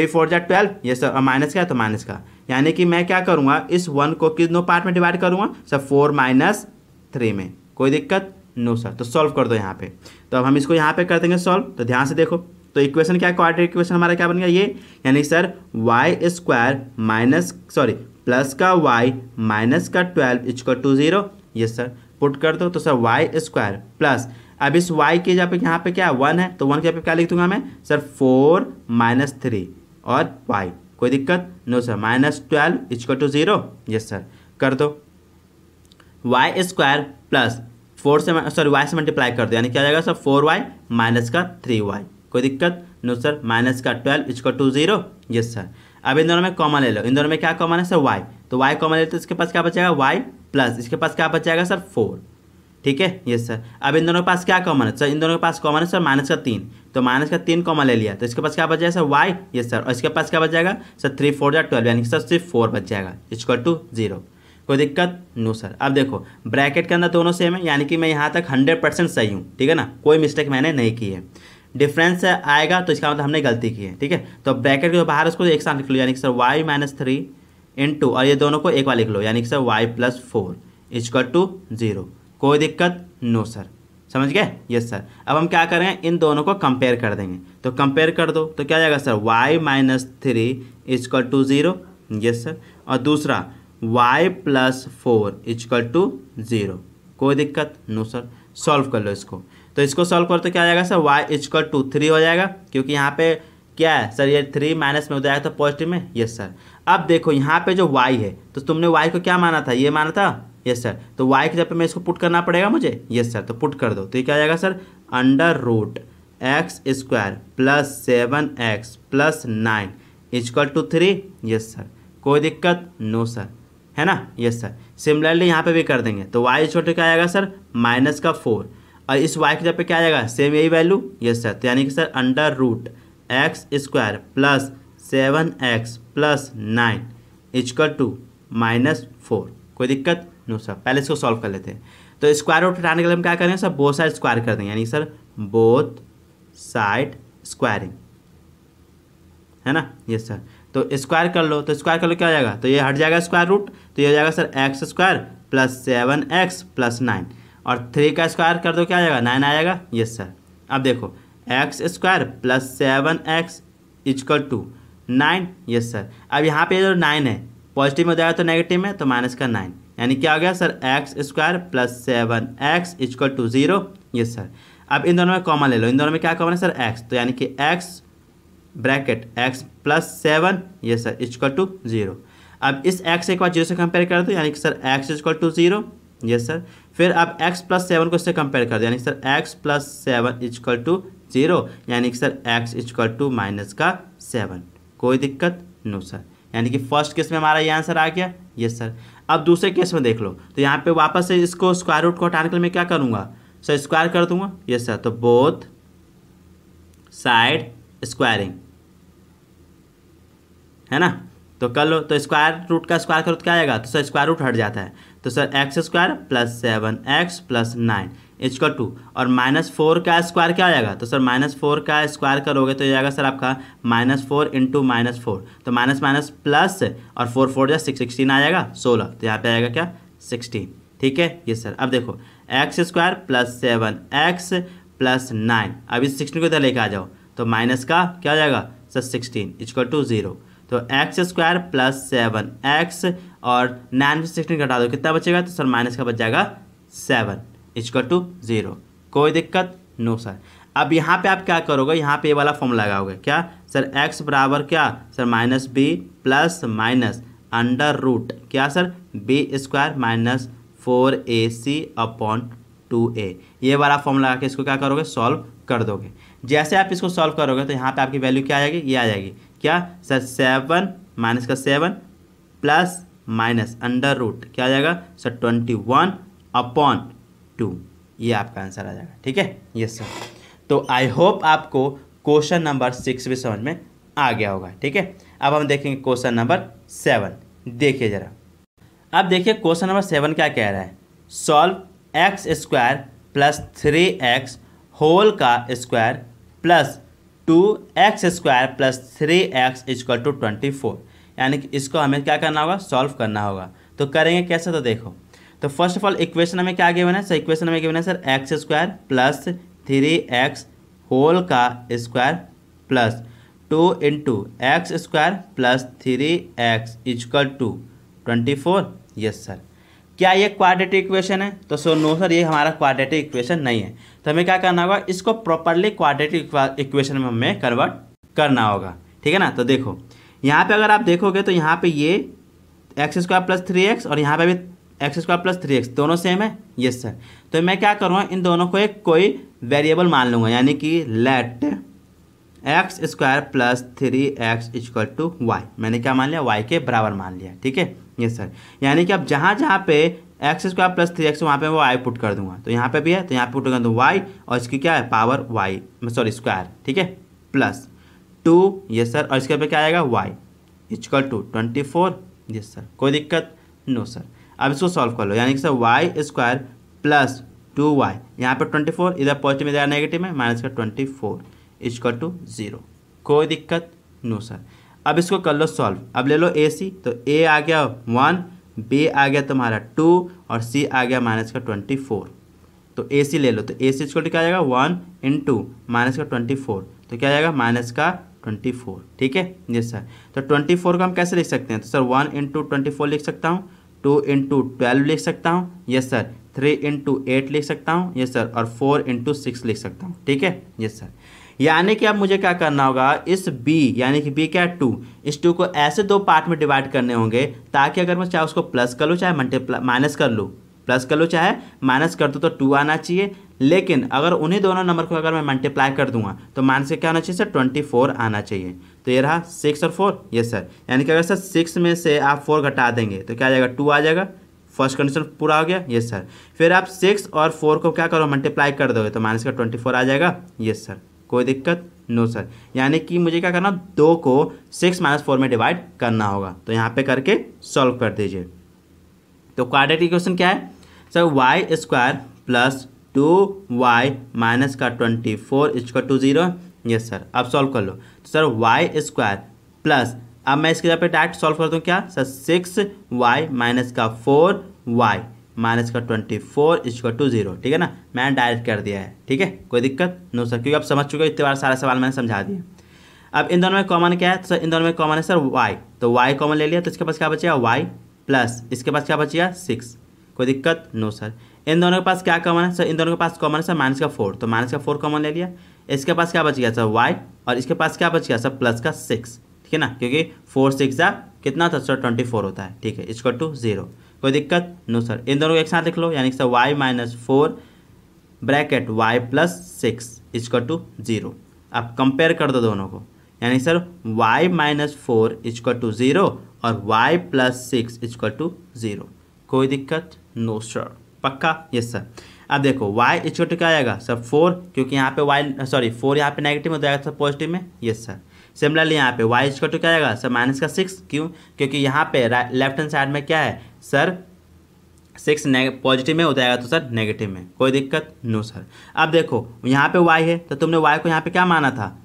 4 जा 12, यस सर, और माइनस का है तो माइनस का, यानी कि मैं क्या करूँगा इस 1 को कितनों पार्ट में डिवाइड करूँगा सर 4 - 3 में। कोई दिक्कत नो सर। तो सॉल्व कर दो यहाँ पे। तो अब हम इसको यहाँ पे कर देंगे सॉल्व। तो ध्यान से देखो, तो इक्वेशन क्या, क्वाड्रेटिक इक्वेशन हमारा क्या बन गया ये, यानी सर y² प्लस का y माइनस का 12 equal to 0। Yes sir, put कर दो। तो सर y² प्लस, अब इस y के जगह पे यहाँ पे क्या 1 है, तो 1 के जगह पे क्या लिख दूंगा मैं सर 4 - 3 और y। कोई दिक्कत no sir, -12 equal to 0। Yes sir, कर दो। y² प्लस 4 से y से मल्टीप्लाई कर दो, यानी क्या जाएगा सर 4y माइनस का 3y। कोई दिक्कत नो सर, माइनस का 12 इक्वल टू 0। Yes sir. अब इन दोनों में कॉमन ले लो, इन दोनों में क्या कॉमन है सर y, तो y कॉमन ले लो तो इसके पास क्या बचेगा y प्लस इसके पास क्या बच जाएगा सर 4। ठीक है यस सर। अब इन दोनों के पास क्या कॉमन है सर, इन दोनों के पास कॉमन है सर माइनस का 3, तो माइनस का 3 कॉमन ले लिया तो इसके पास क्या बच जाएगा सर y। यस सर, और इसके पास क्या बच जाएगा सर 3 4 जा 12, यानी कि सर सिर्फ 4 बच जाएगा इक्वल टू 0। कोई दिक्कत नो सर। अब देखो ब्रैकेट के अंदर दोनों सेम है, यानी कि मैं यहाँ तक 100% सही हूँ, ठीक है ना, कोई मिस्टेक मैंने नहीं की है। डिफरेंस आएगा तो इसका मतलब हमने गलती की है, ठीक है। तो ब्रैकेट के बाहर उसको एक साथ लिख लो, यानी कि सर y - 3 इंटू, और ये दोनों को एक बार लिख लो, यानी कि सर y + 4 इक्वल टू 0। कोई दिक्कत नो सर, समझ गए। Yes sir. अब हम क्या करेंगे, इन दोनों को कंपेयर कर देंगे, तो कंपेयर कर दो तो क्या जाएगा sir y - 3 equal to 0। Yes sir. और दूसरा y + 4 इक्वल टू 0। कोई दिक्कत नो सर। सॉल्व कर लो इसको, तो इसको सॉल्व करो तो क्या आ जाएगा सर y इक्वल टू 3 हो जाएगा, क्योंकि यहाँ पे क्या है सर ये 3 माइनस में हो जाएगा तो पॉजिटिव में। Yes sir. अब देखो यहाँ पे जो y है तो तुमने y को क्या माना था, ये माना था। Yes sir. तो y के जगह पे मैं इसको पुट करना पड़ेगा मुझे। यस सर, तो पुट कर दो तो ये क्या आ जाएगा sir √x² plus 7x plus 9 equal to 3। Yes sir. कोई दिक्कत नो सर, है ना। Yes sir. सिमिलरली यहाँ पे भी कर देंगे तो y इक्वल टू क्या आएगा सर -4, और इस y के जगह पे क्या आ जाएगा सेम यही वैल्यू। Yes sir. तो यानी कि sir √x² plus 7x plus 9 equal to -4। कोई दिक्कत नो सर। पहले इसको सॉल्व कर लेते हैं। तो स्क्वायर रूट हटाने के लिए हम क्या करेंगे सर, बोथ साइड स्क्वायर कर देंगे, यानी सर बोथ साइड स्क्वायरिंग, है ना। Yes sir. तो स्क्वायर कर लो, तो स्क्वायर कर लो क्या आ जाएगा, तो ये हट जाएगा स्क्वायर रूट, तो ये हो जाएगा sir x² plus 7x plus 9, और 3 का स्क्वायर कर दो क्या आ जाएगा 9 आ जाएगा। Yes sir. अब देखो x² plus 7x equal to 9। Yes sir. अब यहाँ पे जो 9 है पॉजिटिव में हो जाएगा तो नेगेटिव में, तो माइनस का 9, यानी क्या हो गया sir x² plus 7x equal to 0। Yes sir. अब इन दोनों में कॉमन ले लो, इन दोनों में क्या कॉमन है सर x, तो यानी कि x ब्रैकेट x प्लस 7 ये सर इक्वल टू 0। अब इस x एक बार 0 से कंपेयर कर दो, यानी कि sir x equal to 0। Yes sir. फिर अब x प्लस 7 को इससे कंपेयर कर दो, यानी कि sir x plus 7 equal to 0, यानी कि सर x इक्वल टू -7। कोई दिक्कत नो सर, यानी कि फर्स्ट केस में हमारा ये आंसर आ गया। Yes sir. अब दूसरे केस में देख लो, तो यहाँ पे वापस से इसको स्क्वायर रूट को हटाने के लिए मैं क्या करूँगा सर स्क्वायर कर दूंगा। Yes sir. तो बोथ साइड स्क्वायरिंग, है ना, तो कर लो। तो स्क्वायर रूट का स्क्वायर करो तो क्या आएगा, तो सर स्क्वायर रूट हट जाता है, तो sir x² plus 7x plus 9 equal to, और -4 का स्क्वायर क्या आ जाएगा, तो सर -4 का स्क्वायर करोगे तो ये आएगा सर आपका -4 इंटू -4, तो माइनस माइनस प्लस, और 4 4 जा 16 आ जाएगा 16, तो यहाँ पे आएगा क्या 16। ठीक है ये सर। अब देखो x square plus 7x plus 9, अब इस 16 को इधर लेके आ जाओ तो माइनस का क्या हो जाएगा सर 16 इक्वल टू 0। तो एक्स स्क्वायर प्लस 7x और 9 में 16 घटा दो कितना बचेगा, तो सर माइनस का बच जाएगा 7 इक्वल टू 0। कोई दिक्कत नो सर। अब यहाँ पे आप क्या करोगे, यहाँ पे ये वाला फॉर्मूला लगाओगे क्या सर, x बराबर क्या sir minus b plus minus under root क्या sir b square minus 4ac upon 2a, ये वाला फॉर्मूला लगा के इसको क्या करोगे सॉल्व कर दोगे। जैसे आप इसको सॉल्व करोगे तो यहाँ पे आपकी वैल्यू क्या आ जाएगी, ये आ जाएगी क्या सर 7 माइनस का 7 प्लस माइनस अंडर रूट क्या आ जाएगा सर 21 अपॉन 2, ये आपका आंसर आ जाएगा। ठीक है यस सर। तो आई होप आपको क्वेश्चन नंबर 6 भी समझ में आ गया होगा। ठीक है, अब हम देखेंगे क्वेश्चन नंबर 7। देखिए जरा, अब देखिए क्वेश्चन नंबर 7 क्या कह रहा है, solve x square plus 3x whole का square plus 2x square plus 3x equal to 24, यानी कि इसको हमें क्या करना होगा सॉल्व करना होगा। तो करेंगे कैसे, तो देखो तो फर्स्ट ऑफ ऑल इक्वेशन हमें क्या गिवन है सर, इक्वेशन हमें गिवन है sir x square plus 3x whole का square plus 2 into x square plus 3x equal to 24। Yes sir. क्या ये क्वाड्रेटिक इक्वेशन है, तो सो नो सर ये हमारा क्वाड्रेटिक इक्वेशन नहीं है। तो हमें क्या करना होगा, इसको प्रॉपरली क्वाड्रेटिक इक्वेशन में हमें कन्वर्ट करना होगा। ठीक है ना, तो देखो यहाँ पे अगर आप देखोगे तो यहाँ पे ये एक्स स्क्वायर प्लस 3x और यहाँ पे भी एक्स स्क्वायर प्लस 3x दोनों सेम है। Yes sir. तो मैं क्या करूँगा, इन दोनों को एक कोई वेरिएबल मान लूँगा, यानी कि let x square plus 3x equal to y, मैंने क्या मान लिया y के बराबर मान लिया। ठीक है यस सर। यानी कि अब जहाँ जहाँ पे एक्स स्क्वायर प्लस 3x वहाँ पे वो y पुट कर दूंगा, तो यहाँ पे भी है तो यहाँ पे पुट कर दूँ y और इसकी क्या है पावर y सॉरी स्क्वायर, ठीक है प्लस 2 यस सर, और इसके पे क्या आएगा y equal to 24। Yes sir, कोई दिक्कत नो सर। अब इसको सॉल्व कर लो, यानी कि sir y square plus 2y, यहाँ पे 24 इधर पॉजिटिव में इधर नेगेटिव में माइनस का 24 इक्वल टू 0, कोई दिक्कत नो सर। अब इसको कर लो सॉल्व, अब ले लो ए सी, तो a आ गया 1, b आ गया तुम्हारा 2 और c आ गया माइनस का 24। तो ए सी ले लो, तो ए सी इक्वल टू क्या आ जाएगा 1 इंटू माइनस का 24, तो क्या आ जाएगा माइनस का 24। ठीक है यस सर। तो 24 को हम कैसे लिख सकते हैं, तो सर 1 इंटू 24 लिख सकता हूँ, 2 इंटू 12 लिख सकता हूँ यस सर, 3 इंटू 8 लिख सकता हूँ यस सर, और 4 इंटू 6 लिख सकता हूँ। ठीक है यस सर। यानी कि अब मुझे क्या करना होगा, इस b यानी कि b क्या है 2, इस 2 को ऐसे दो पार्ट में डिवाइड करने होंगे ताकि अगर मैं चाहे उसको प्लस कर लूँ चाहे मल्टीप्लाई माइनस कर लूँ, प्लस कर लूँ चाहे माइनस कर दूँ तो 2 आना चाहिए। लेकिन अगर उन्हीं दोनों नंबर को अगर मैं मल्टीप्लाई कर दूंगा तो माइनस क्या होना चाहिए सर 24 आना चाहिए। तो ये रहा 6 और 4 यस सर। यानी कि अगर सर 6 में से आप 4 घटा देंगे तो क्या आ जाएगा 2 आ जाएगा, फर्स्ट कंडीशन पूरा हो गया यस सर। फिर आप 6 और 4 को क्या करो मल्टीप्लाई कर दोगे तो माइनस का 24 आ जाएगा यस सर, कोई दिक्कत नो सर। यानी कि मुझे क्या करना, 2 को 6 माइनस 4 में डिवाइड करना होगा, तो यहाँ पे करके सॉल्व कर दीजिए। तो क्वाड्रेटिक इक्वेशन क्या है sir, y square plus 2y minus का 24 इक्वल टू 0। Yes sir. अब सॉल्व कर लो, तो सर वाई स्क्वायर प्लस, अब मैं इसके जगह पे डायरेक्ट सॉल्व कर दूँ क्या सर 6y माइनस का 4y माइनस का 24 इक्वल टू 0। ठीक है ना, मैंने डायरेक्ट कर दिया है। ठीक है, कोई दिक्कत नो सर, क्योंकि आप समझ चुके हो, इतने बार सारा सवाल मैंने समझा दिया। अब इन दोनों में कॉमन क्या है, तो सर इन दोनों में कॉमन है सर y, तो y कॉमन ले लिया तो इसके पास क्या बचेगा y प्लस इसके पास क्या बचेगा 6, कोई दिक्कत नो सर। इन दोनों के पास क्या कॉमन है सर, इन दोनों के पास कॉमन है सर माइनस का 4, तो माइनस का 4 कॉमन ले लिया। इसके पास क्या बच गया सर y, और इसके पास क्या बच गया सर प्लस का 6। ठीक है ना, क्योंकि 4 6 जा कितना था सर 24 होता है। ठीक है, इक्वल टू 0, कोई दिक्कत नो सर। इन दोनों को एक साथ लिख लो, यानी कि sir y minus 4 bracket y plus 6 equal to 0। अब कंपेयर कर दो दोनों को, यानी sir y minus 4 equal to 0 और y प्लस 6 इक्वल टू 0, कोई दिक्कत नो सर, पक्का यस सर। अब देखो y इक्वल टू क्या आएगा सर 4, क्योंकि यहाँ पे y सॉरी 4 यहाँ पे नेगेटिव में हो जाएगा सर पॉजिटिव में यस सर। सिमिलरली यहाँ पे y इक्वल टू क्या आएगा सर माइनस का 6, क्यों, क्योंकि यहाँ पे लेफ्ट हैंड साइड में क्या है सर 6 पॉजिटिव में हो जाएगा तो सर नेगेटिव में, कोई दिक्कत नो सर। अब देखो यहाँ पे y है तो तुमने y को यहाँ पे क्या माना था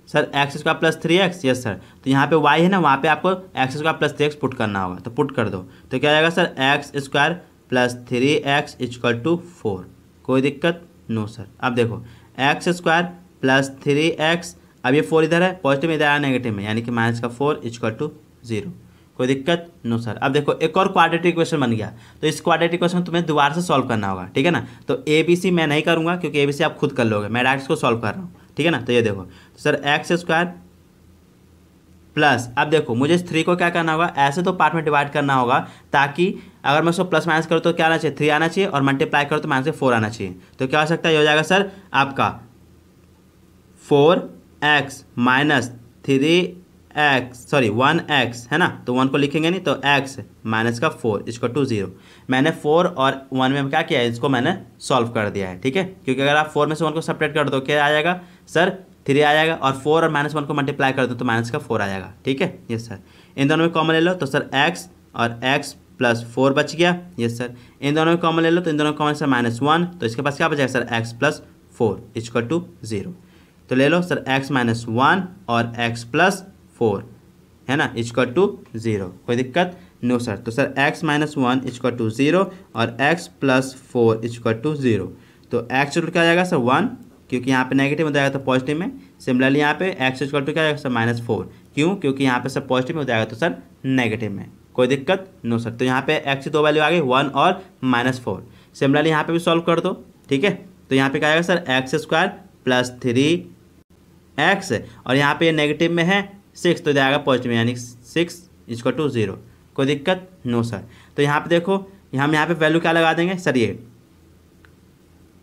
sir x square plus 3x yes sir. तो यहाँ पे y है ना, वहाँ पे आपको x square plus 3x put करना होगा, तो पुट कर दो तो क्या आएगा sir x square plus 3x equal to 4। कोई दिक्कत? No sir. अब देखो एक्स स्क्वायर प्लस 3x, अब ये 4 इधर है पॉजिटिव, इधर आया नेगेटिव में, यानी कि माइनस का 4 इक्वल टू 0। कोई दिक्कत? No sir. अब देखो एक और क्वाड्रेटिक इक्वेशन बन गया, तो इस क्वाड्रेटिक इक्वेशन तुम्हें दोबारा से सॉल्व करना होगा, ठीक है ना। तो ए बी सी मैं नहीं करूँगा क्योंकि ए बी सी आप खुद कर लोगे, मैं डायरेक्ट इसको सॉल्व कर रहा हूँ, ठीक है ना। तो ये देखो तो सर एक्स स्क्वायर प्लस, अब देखो मुझे इस 3 को क्या करना होगा, ऐसे तो पार्ट में डिवाइड करना होगा ताकि अगर मैं उसको प्लस माइनस करूँ तो क्या आना चाहिए, 3 आना चाहिए, और मल्टीप्लाई करूँ तो माइनस से 4 आना चाहिए। तो क्या हो सकता है, ये हो जाएगा सर आपका 4x माइनस 1x है ना, तो 1 को लिखेंगे नहीं, तो x माइनस का 4 इसको टू 0। मैंने 4 और 1 में क्या किया है, इसको मैंने सॉल्व कर दिया है, ठीक है। क्योंकि अगर आप 4 में से 1 को सेपरेट कर दो क्या आ जाएगा सर, 3 आ जाएगा, और 4 और माइनस 1 को मल्टीप्लाई कर दो तो माइनस का 4 आ जाएगा, ठीक है। Yes sir. इन दोनों में कॉमन ले लो तो सर x और x प्लस 4 बच गया। Yes sir. इन दोनों में कॉमन ले लो तो इन दोनों में कॉमन सर -1, तो इसके पास क्या बचेगा sir x plus 4 equal to 0। तो ले लो सर x माइनस 1 और x प्लस 4 है ना इक्वल टू 0। कोई दिक्कत? No sir. तो sir x minus 1 equal to 0 और x प्लस 4 इक्वल टू 0। तो x रूट क्या आ जाएगा सर 1, क्योंकि यहाँ पे नेगेटिव हो जाएगा तो पॉजिटिव में। सिमिलरली यहाँ पे x इक्वल टू क्या आ जाएगा सर -4, क्यों? क्योंकि यहाँ पे सर पॉजिटिव में हो जाएगा तो सर नेगेटिव में। कोई दिक्कत? No sir. तो यहाँ पे x की 2 वैल्यू आ गई 1 और -4। सिमिलरली यहाँ पे भी सॉल्व कर दो, ठीक है। तो यहाँ पे क्या आएगा sir x square plus 3x, और यहाँ पे ये नेगेटिव में है 6 तो जाएगा पॉजिटिव में, यानी 6 इक्वल टू 0। कोई दिक्कत? No sir. तो यहाँ पे देखो हम यहाँ पे वैल्यू क्या लगा देंगे सर, ये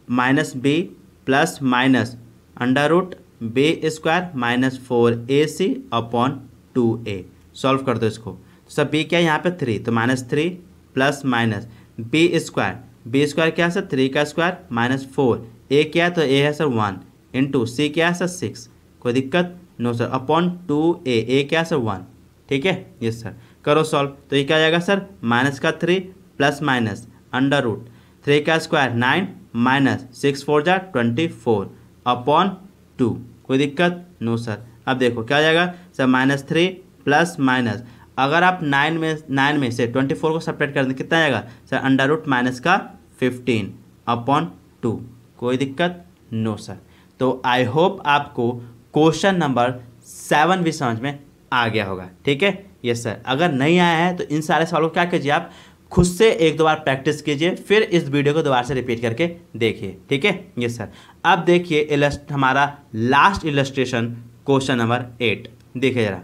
-b plus minus under root b square minus 4ac upon 2a। सॉल्व कर दो इसको। तो सर b क्या है यहाँ पे 3, तो -3 प्लस माइनस b स्क्वायर क्या है सर 3 का स्क्वायर माइनस 4, a क्या है तो a है सर 1 इंटू c क्या है सर 6। कोई दिक्कत? No sir. अपॉन 2a क्या है सर 1, ठीक है। Yes sir. करो सॉल्व। तो ये क्या आ जाएगा सर माइनस का 3 प्लस माइनस अंडर रूट 3 का स्क्वायर 9 माइनस 6 4 जा 24 अपॉन 2। कोई दिक्कत? No sir. अब देखो क्या आ जाएगा सर -3 प्लस माइनस, अगर आप 9 में से 24 को सेपरेट कर दें कितना आएगा सर अंडर रूट माइनस का 15 अपॉन 2। कोई दिक्कत? No sir. तो आई होप आपको क्वेश्चन नंबर 7 भी समझ में आ गया होगा, ठीक है। Yes sir. अगर नहीं आया है तो इन सारे सवालों को क्या कीजिए, आप खुद से एक दो बार प्रैक्टिस कीजिए, फिर इस वीडियो को दोबारा से रिपीट करके देखिए, ठीक है। Yes sir. अब देखिए हमारा लास्ट इलस्ट्रेशन क्वेश्चन नंबर 8 देखिए जरा।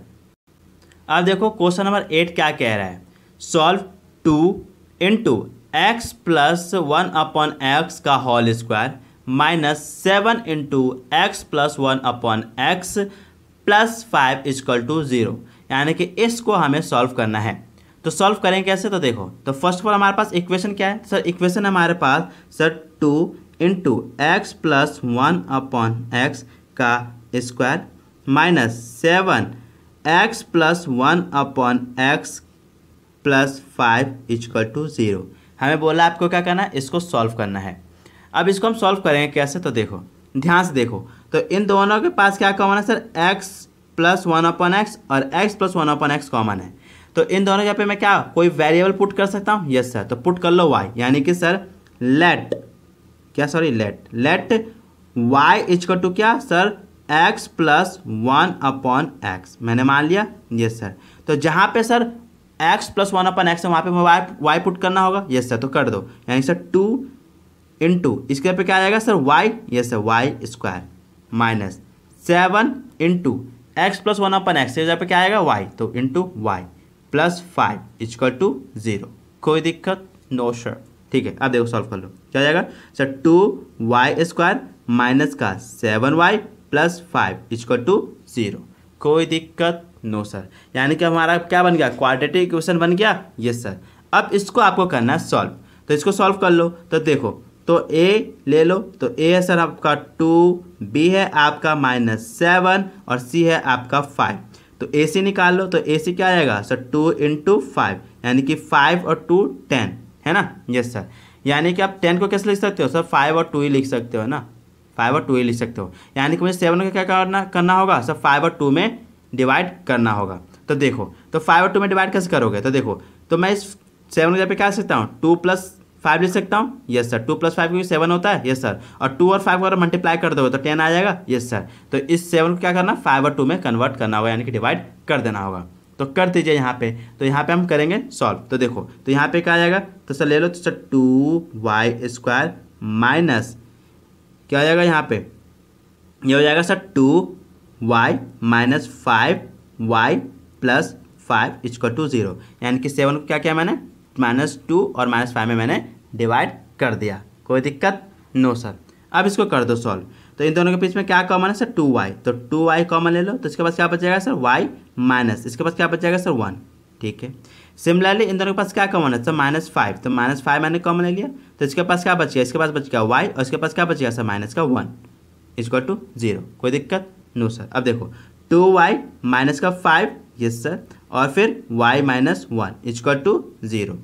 अब देखो क्वेश्चन नंबर 8 क्या कह रहा है, solve 2 into x plus 1 upon x का whole square minus 7 into x plus 1 upon x plus 5 equal to 0। यानी कि इसको हमें सॉल्व करना है। तो सॉल्व करेंगे कैसे, तो देखो तो फर्स्ट ऑफ ऑल हमारे पास इक्वेशन क्या है सर, इक्वेशन हमारे पास sir 2 into x plus 1 upon x का square minus 7 x plus 1 upon x plus 5 equal to 0। हमें बोला आपको क्या करना है, इसको सॉल्व करना है। अब इसको हम सॉल्व करेंगे कैसे, तो देखो ध्यान से देखो, तो इन दोनों के पास क्या कॉमन है sir, x plus 1 upon x और x plus 1 upon x common है। तो इन दोनों जगह पे मैं क्या कोई वेरिएबल पुट कर सकता हूँ, यस सर। तो पुट कर लो y, यानी कि sir let y equal to क्या sir x plus 1 upon x, मैंने मान लिया, यस सर। तो जहाँ पे sir x plus 1 upon x है वहाँ पे y पुट करना होगा, यस सर। तो कर दो, यानी सर 2 इंटू इसके पे क्या आ जाएगा sir y, yes sir y square minus 7 into x plus 1 upon x जगह पे क्या आएगा y, तो into y plus 5 equal to 0। कोई दिक्कत? No sir. ठीक है, अब देखो सॉल्व कर लो, क्या आ जाएगा सर 2y स्क्वायर माइनस का 7y प्लस 5 इक्वल टू 0। कोई दिक्कत? No sir. यानी कि हमारा क्या बन गया, क्वाड्रेटिक इक्वेशन बन गया, यस सर। अब इसको आपको करना है सॉल्व, तो इसको सॉल्व कर लो। तो देखो तो a ले लो, तो a है सर आपका 2, b है आपका -7 और c है आपका 5। तो ac निकाल लो, तो ac क्या आएगा सर 2 इंटू 5, यानी कि 5 और 2 10 है ना, यस सर। यानी कि आप 10 को कैसे लिख सकते हो सर, 5 और 2 ही लिख सकते हो ना, 5 और 2 ही लिख सकते हो। यानी कि मुझे 7 को क्या करना होगा सर 5 और 2 में डिवाइड करना होगा। तो देखो तो 5 और 2 में डिवाइड कैसे करोगे, तो देखो तो मैं इस 7 के जगह पे क्या लिख सकता हूँ 2 प्लस 5 लिख सकता हूँ, यस सर। 2 + 5 क्योंकि 7 होता है, यस सर। और 2 और 5 को अगर मल्टीप्लाई कर दोगे तो 10 आ जाएगा, यस सर। तो इस 7 को क्या करना, 5 और 2 में कन्वर्ट करना होगा, यानी कि डिवाइड कर देना होगा। तो कर दीजिए यहाँ पे। तो यहाँ पे हम करेंगे सॉल्व। तो देखो, तो यहाँ पे क्या आ जाएगा, तो सर ले लो, तो सर 2y² माइनस क्या हो जाएगा यहाँ पे, ये हो जाएगा sir 2y minus 5y plus 5 equal to 0। यानी कि 7 को क्या किया मैंने, -2 और -5 में मैंने डिवाइड कर दिया। कोई दिक्कत, नो सर। अब इसको कर दो सॉल्व। तो इन दोनों के बीच में क्या कॉमन है सर, 2y। तो 2y कॉमन ले लो, तो इसके पास क्या बचेगा सर, y माइनस, इसके पास क्या बचेगा सर 1, ठीक है। सिमिलरली इन दोनों के पास क्या कॉमन है सर, -5। तो -5 मैंने कॉमन ले लिया, तो इसके पास क्या बचेगा, इसके पास बचेगा y और इसके पास क्या बचेगा सर, -1 इक्वल टू 0। कोई दिक्कत, नो सर। अब देखो 2y माइनस का 5, यस सर, और फिर y माइनस 1 इक्वल टू 0।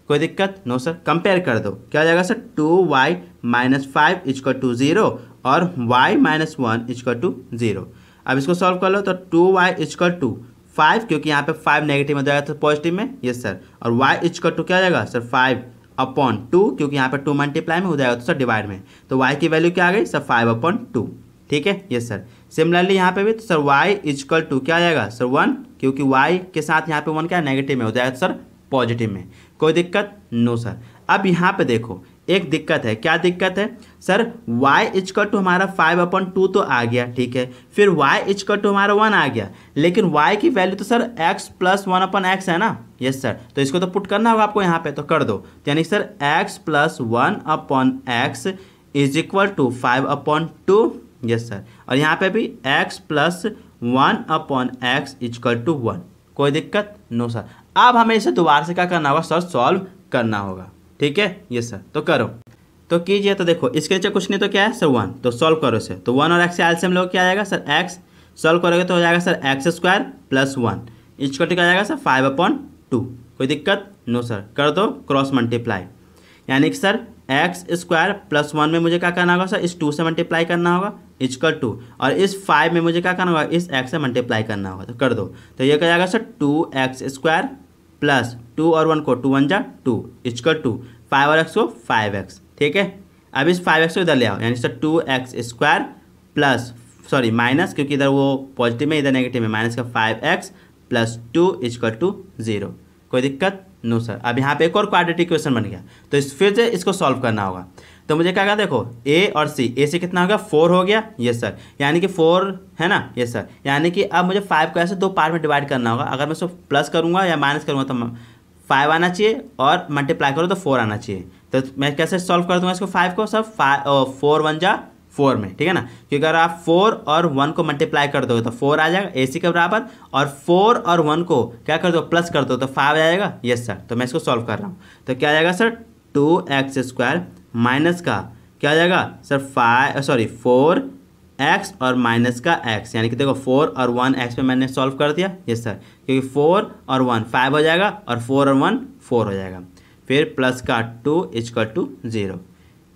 कोई दिक्कत, नो सर। कंपेयर कर दो, क्या हो जाएगा sir, 2y minus 5 equal to 0 और y माइनस 1 इक्वल टू 0। अब इसको सॉल्व कर लो, तो 2y इक्वल टू 5, क्योंकि यहाँ पे 5 नेगेटिव में जाएगा तो पॉजिटिव में, यस सर। और y इक्वल टू क्या हो जाएगा सर, 5/2, क्योंकि यहाँ पे 2 मल्टीप्लाई में हो जाएगा तो सर डिवाइड में। तो y की वैल्यू क्या आ गई सर, 5/2, ठीक है, यस सर। सिमिलरली यहाँ पे भी तो सर y इक्वल टू क्या आ जाएगा सर 1, क्योंकि y के साथ यहाँ पे 1 क्या नेगेटिव में हो जाएगा तो सर पॉजिटिव में। कोई दिक्कत, नो सर। अब यहाँ पे देखो एक दिक्कत है, क्या दिक्कत है सर, y इक्वल टू हमारा 5/2 तो आ गया, ठीक है। फिर y इक्वल टू हमारा 1 आ गया, लेकिन y की वैल्यू तो सर x प्लस 1/x है ना, यस सर। तो इसको तो पुट करना होगा आपको यहाँ पे, तो कर दो। यानी sir x plus 1/x is equal to 5/2, yes sir. और यहाँ पे भी x plus 1/x equal to 1। कोई दिक्कत, नो सर। अब हमें इसे दोबारा से क्या करना होगा सर, सॉल्व करना होगा, ठीक है, यस सर। तो करो, तो कीजिए। तो देखो इसके नीचे कुछ नहीं तो क्या है सर 1, तो सॉल्व करो इसे। तो 1 और x से एलसीएम लोग क्या आ जाएगा सर x, सॉल्व करोगे तो हो जाएगा sir x² plus 1 equal to क्या आ जाएगा सर 5/2। कोई दिक्कत, नो सर। कर दो क्रॉस मल्टीप्लाई, यानी कि सर x² प्लस 1 में मुझे क्या करना होगा सर, इस 2 से मल्टीप्लाई करना होगा इक्वल टू, और इस 5 में मुझे क्या करना होगा, इस x से मल्टीप्लाई करना होगा। तो कर दो, तो ये क्या जाएगा सर 2x² प्लस 2 और 1 को 2 1 जा 2 इक्वल टू 5 और x को 5x, ठीक है। अब इस 5x को इधर ले आओ, यानी sir 2x² plus sorry minus, क्योंकि इधर वो पॉजिटिव में इधर नेगेटिव में, माइनस का 5x प्लस 2 इक्वल टू 0। कोई दिक्कत, नो सर। अब यहाँ पे एक और क्वाड्रेटिक इक्वेशन बन गया, तो इस फिर से इसको सॉल्व करना होगा। तो मुझे क्या कहा, देखो a और c, a से कितना हो गया 4 हो गया, यस सर। यानी कि 4 है ना, यस सर। यानी कि अब मुझे 5 को ऐसे 2 पार्ट में डिवाइड करना होगा। अगर मैं इसको प्लस करूँगा या माइनस करूँगा तो 5 आना चाहिए, और मल्टीप्लाई करो तो 4 आना चाहिए। तो मैं कैसे सॉल्व कर दूँगा इसको, 5 को सब 4 1 जा 4 में, ठीक है ना। क्योंकि अगर आप 4 और 1 को मल्टीप्लाई कर दोगे तो 4 आ जाएगा AC के बराबर, और 4 और 1 को क्या कर दो प्लस कर दो तो 5 आ जाएगा, यस सर। तो मैं इसको सॉल्व कर रहा हूँ। तो क्या आ जाएगा सर 2x² माइनस का क्या आ जाएगा सर 4x और माइनस का x, यानी कि देखो 4 और 1 x में मैंने सॉल्व कर दिया, यस सर। क्योंकि 4 और 1 5 हो जाएगा, और 4 और 1 4 हो जाएगा। फिर प्लस का 2 इक्वल टू 0,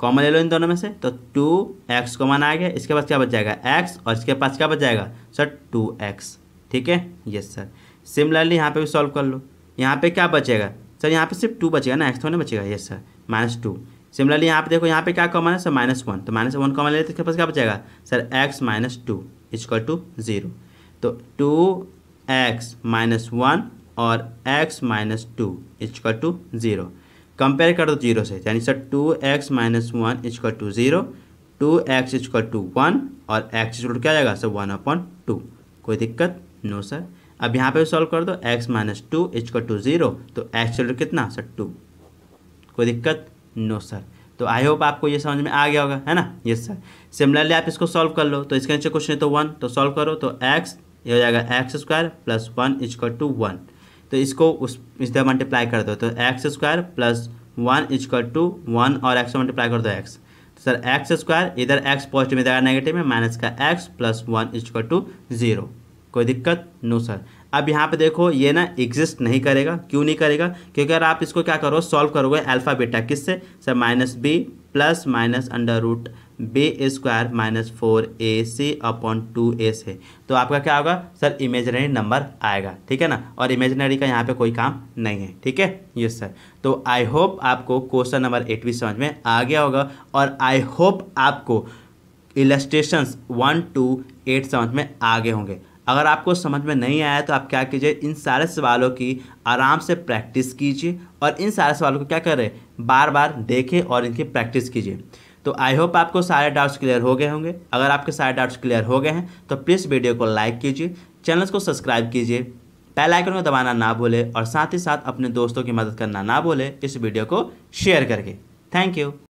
कॉमन ले लो इन दोनों में से। तो 2x कॉमन आ गया, इसके पास क्या बच जाएगा x, और इसके पास क्या बच जाएगा सर 2x, ठीक है, यस सर। सिमिलरली यहाँ पे भी सॉल्व कर लो। यहाँ पे क्या बचेगा सर, यहाँ पे सिर्फ 2 बचेगा ना, x तो नहीं बचेगा, यस सर, -2। सिमिलरली यहाँ पे देखो, यहाँ पे क्या कॉमन है सर -1, तो -1 कॉमन ले तो इसके पास क्या बचेगा सर x - 2 इक्वल टू 0। तो 2x - 1 और x - 2 इक्वल टू 0। कंपेयर कर दो 0 से, यानी sir 2x - 1 equal to 0, 2x equal to 1 और x इक्वल टू क्या जाएगा सर 1/2। कोई दिक्कत, नो सर। अब यहाँ पे सॉल्व कर दो, x - 2 इक्वल टू 0, तो x इक्वल टू कितना सर 2। कोई दिक्कत, नो सर। तो आई होप आपको ये समझ में आ गया होगा, है ना, यस सर। सिमिलरली आप इसको सॉल्व कर लो, तो इसके नीचे कुछ नहीं तो 1, तो सॉल्व करो तो x ये हो जाएगा x² प्लस 1 इक्वल टू 1। तो इसको इस तरह मल्टीप्लाई कर दो, तो x² प्लस 1 इक्वल टू 1 और x मल्टीप्लाई कर दो x। तो सर x², इधर x पॉजिटिव में इधर नेगेटिव में, माइनस का x प्लस 1 इक्वल टू 0। कोई दिक्कत, नो सर। अब यहाँ पे देखो ये ना एग्जिस्ट नहीं करेगा, क्यों नहीं करेगा, क्योंकि अगर आप इसको क्या करो सॉल्व करोगे अल्फा बीटा किससे sir -b plus minus under root b square minus 4ac/2a है। तो आपका क्या होगा सर, इमेजिनरी नंबर आएगा, ठीक है ना। और इमेजिनरी का यहाँ पे कोई काम नहीं है, ठीक है। Yes sir. तो आई होप आपको क्वेश्चन नंबर 8 भी समझ में आ गया होगा, और आई होप आपको इलस्ट्रेशंस 1 to 8 समझ में आ गए होंगे। अगर आपको समझ में नहीं आया तो आप क्या कीजिए, इन सारे सवालों की आराम से प्रैक्टिस कीजिए, और इन सारे सवालों को क्या करें, बार बार देखें और इनकी प्रैक्टिस कीजिए। तो आई होप आपको सारे डाउट्स क्लियर हो गए होंगे। अगर आपके सारे डाउट्स क्लियर हो गए हैं तो प्लीज़ वीडियो को लाइक कीजिए, चैनल को सब्सक्राइब कीजिए, बेल आइकन को दबाना ना भूलें, और साथ ही साथ अपने दोस्तों की मदद करना ना भूलें इस वीडियो को शेयर करके। Thank you.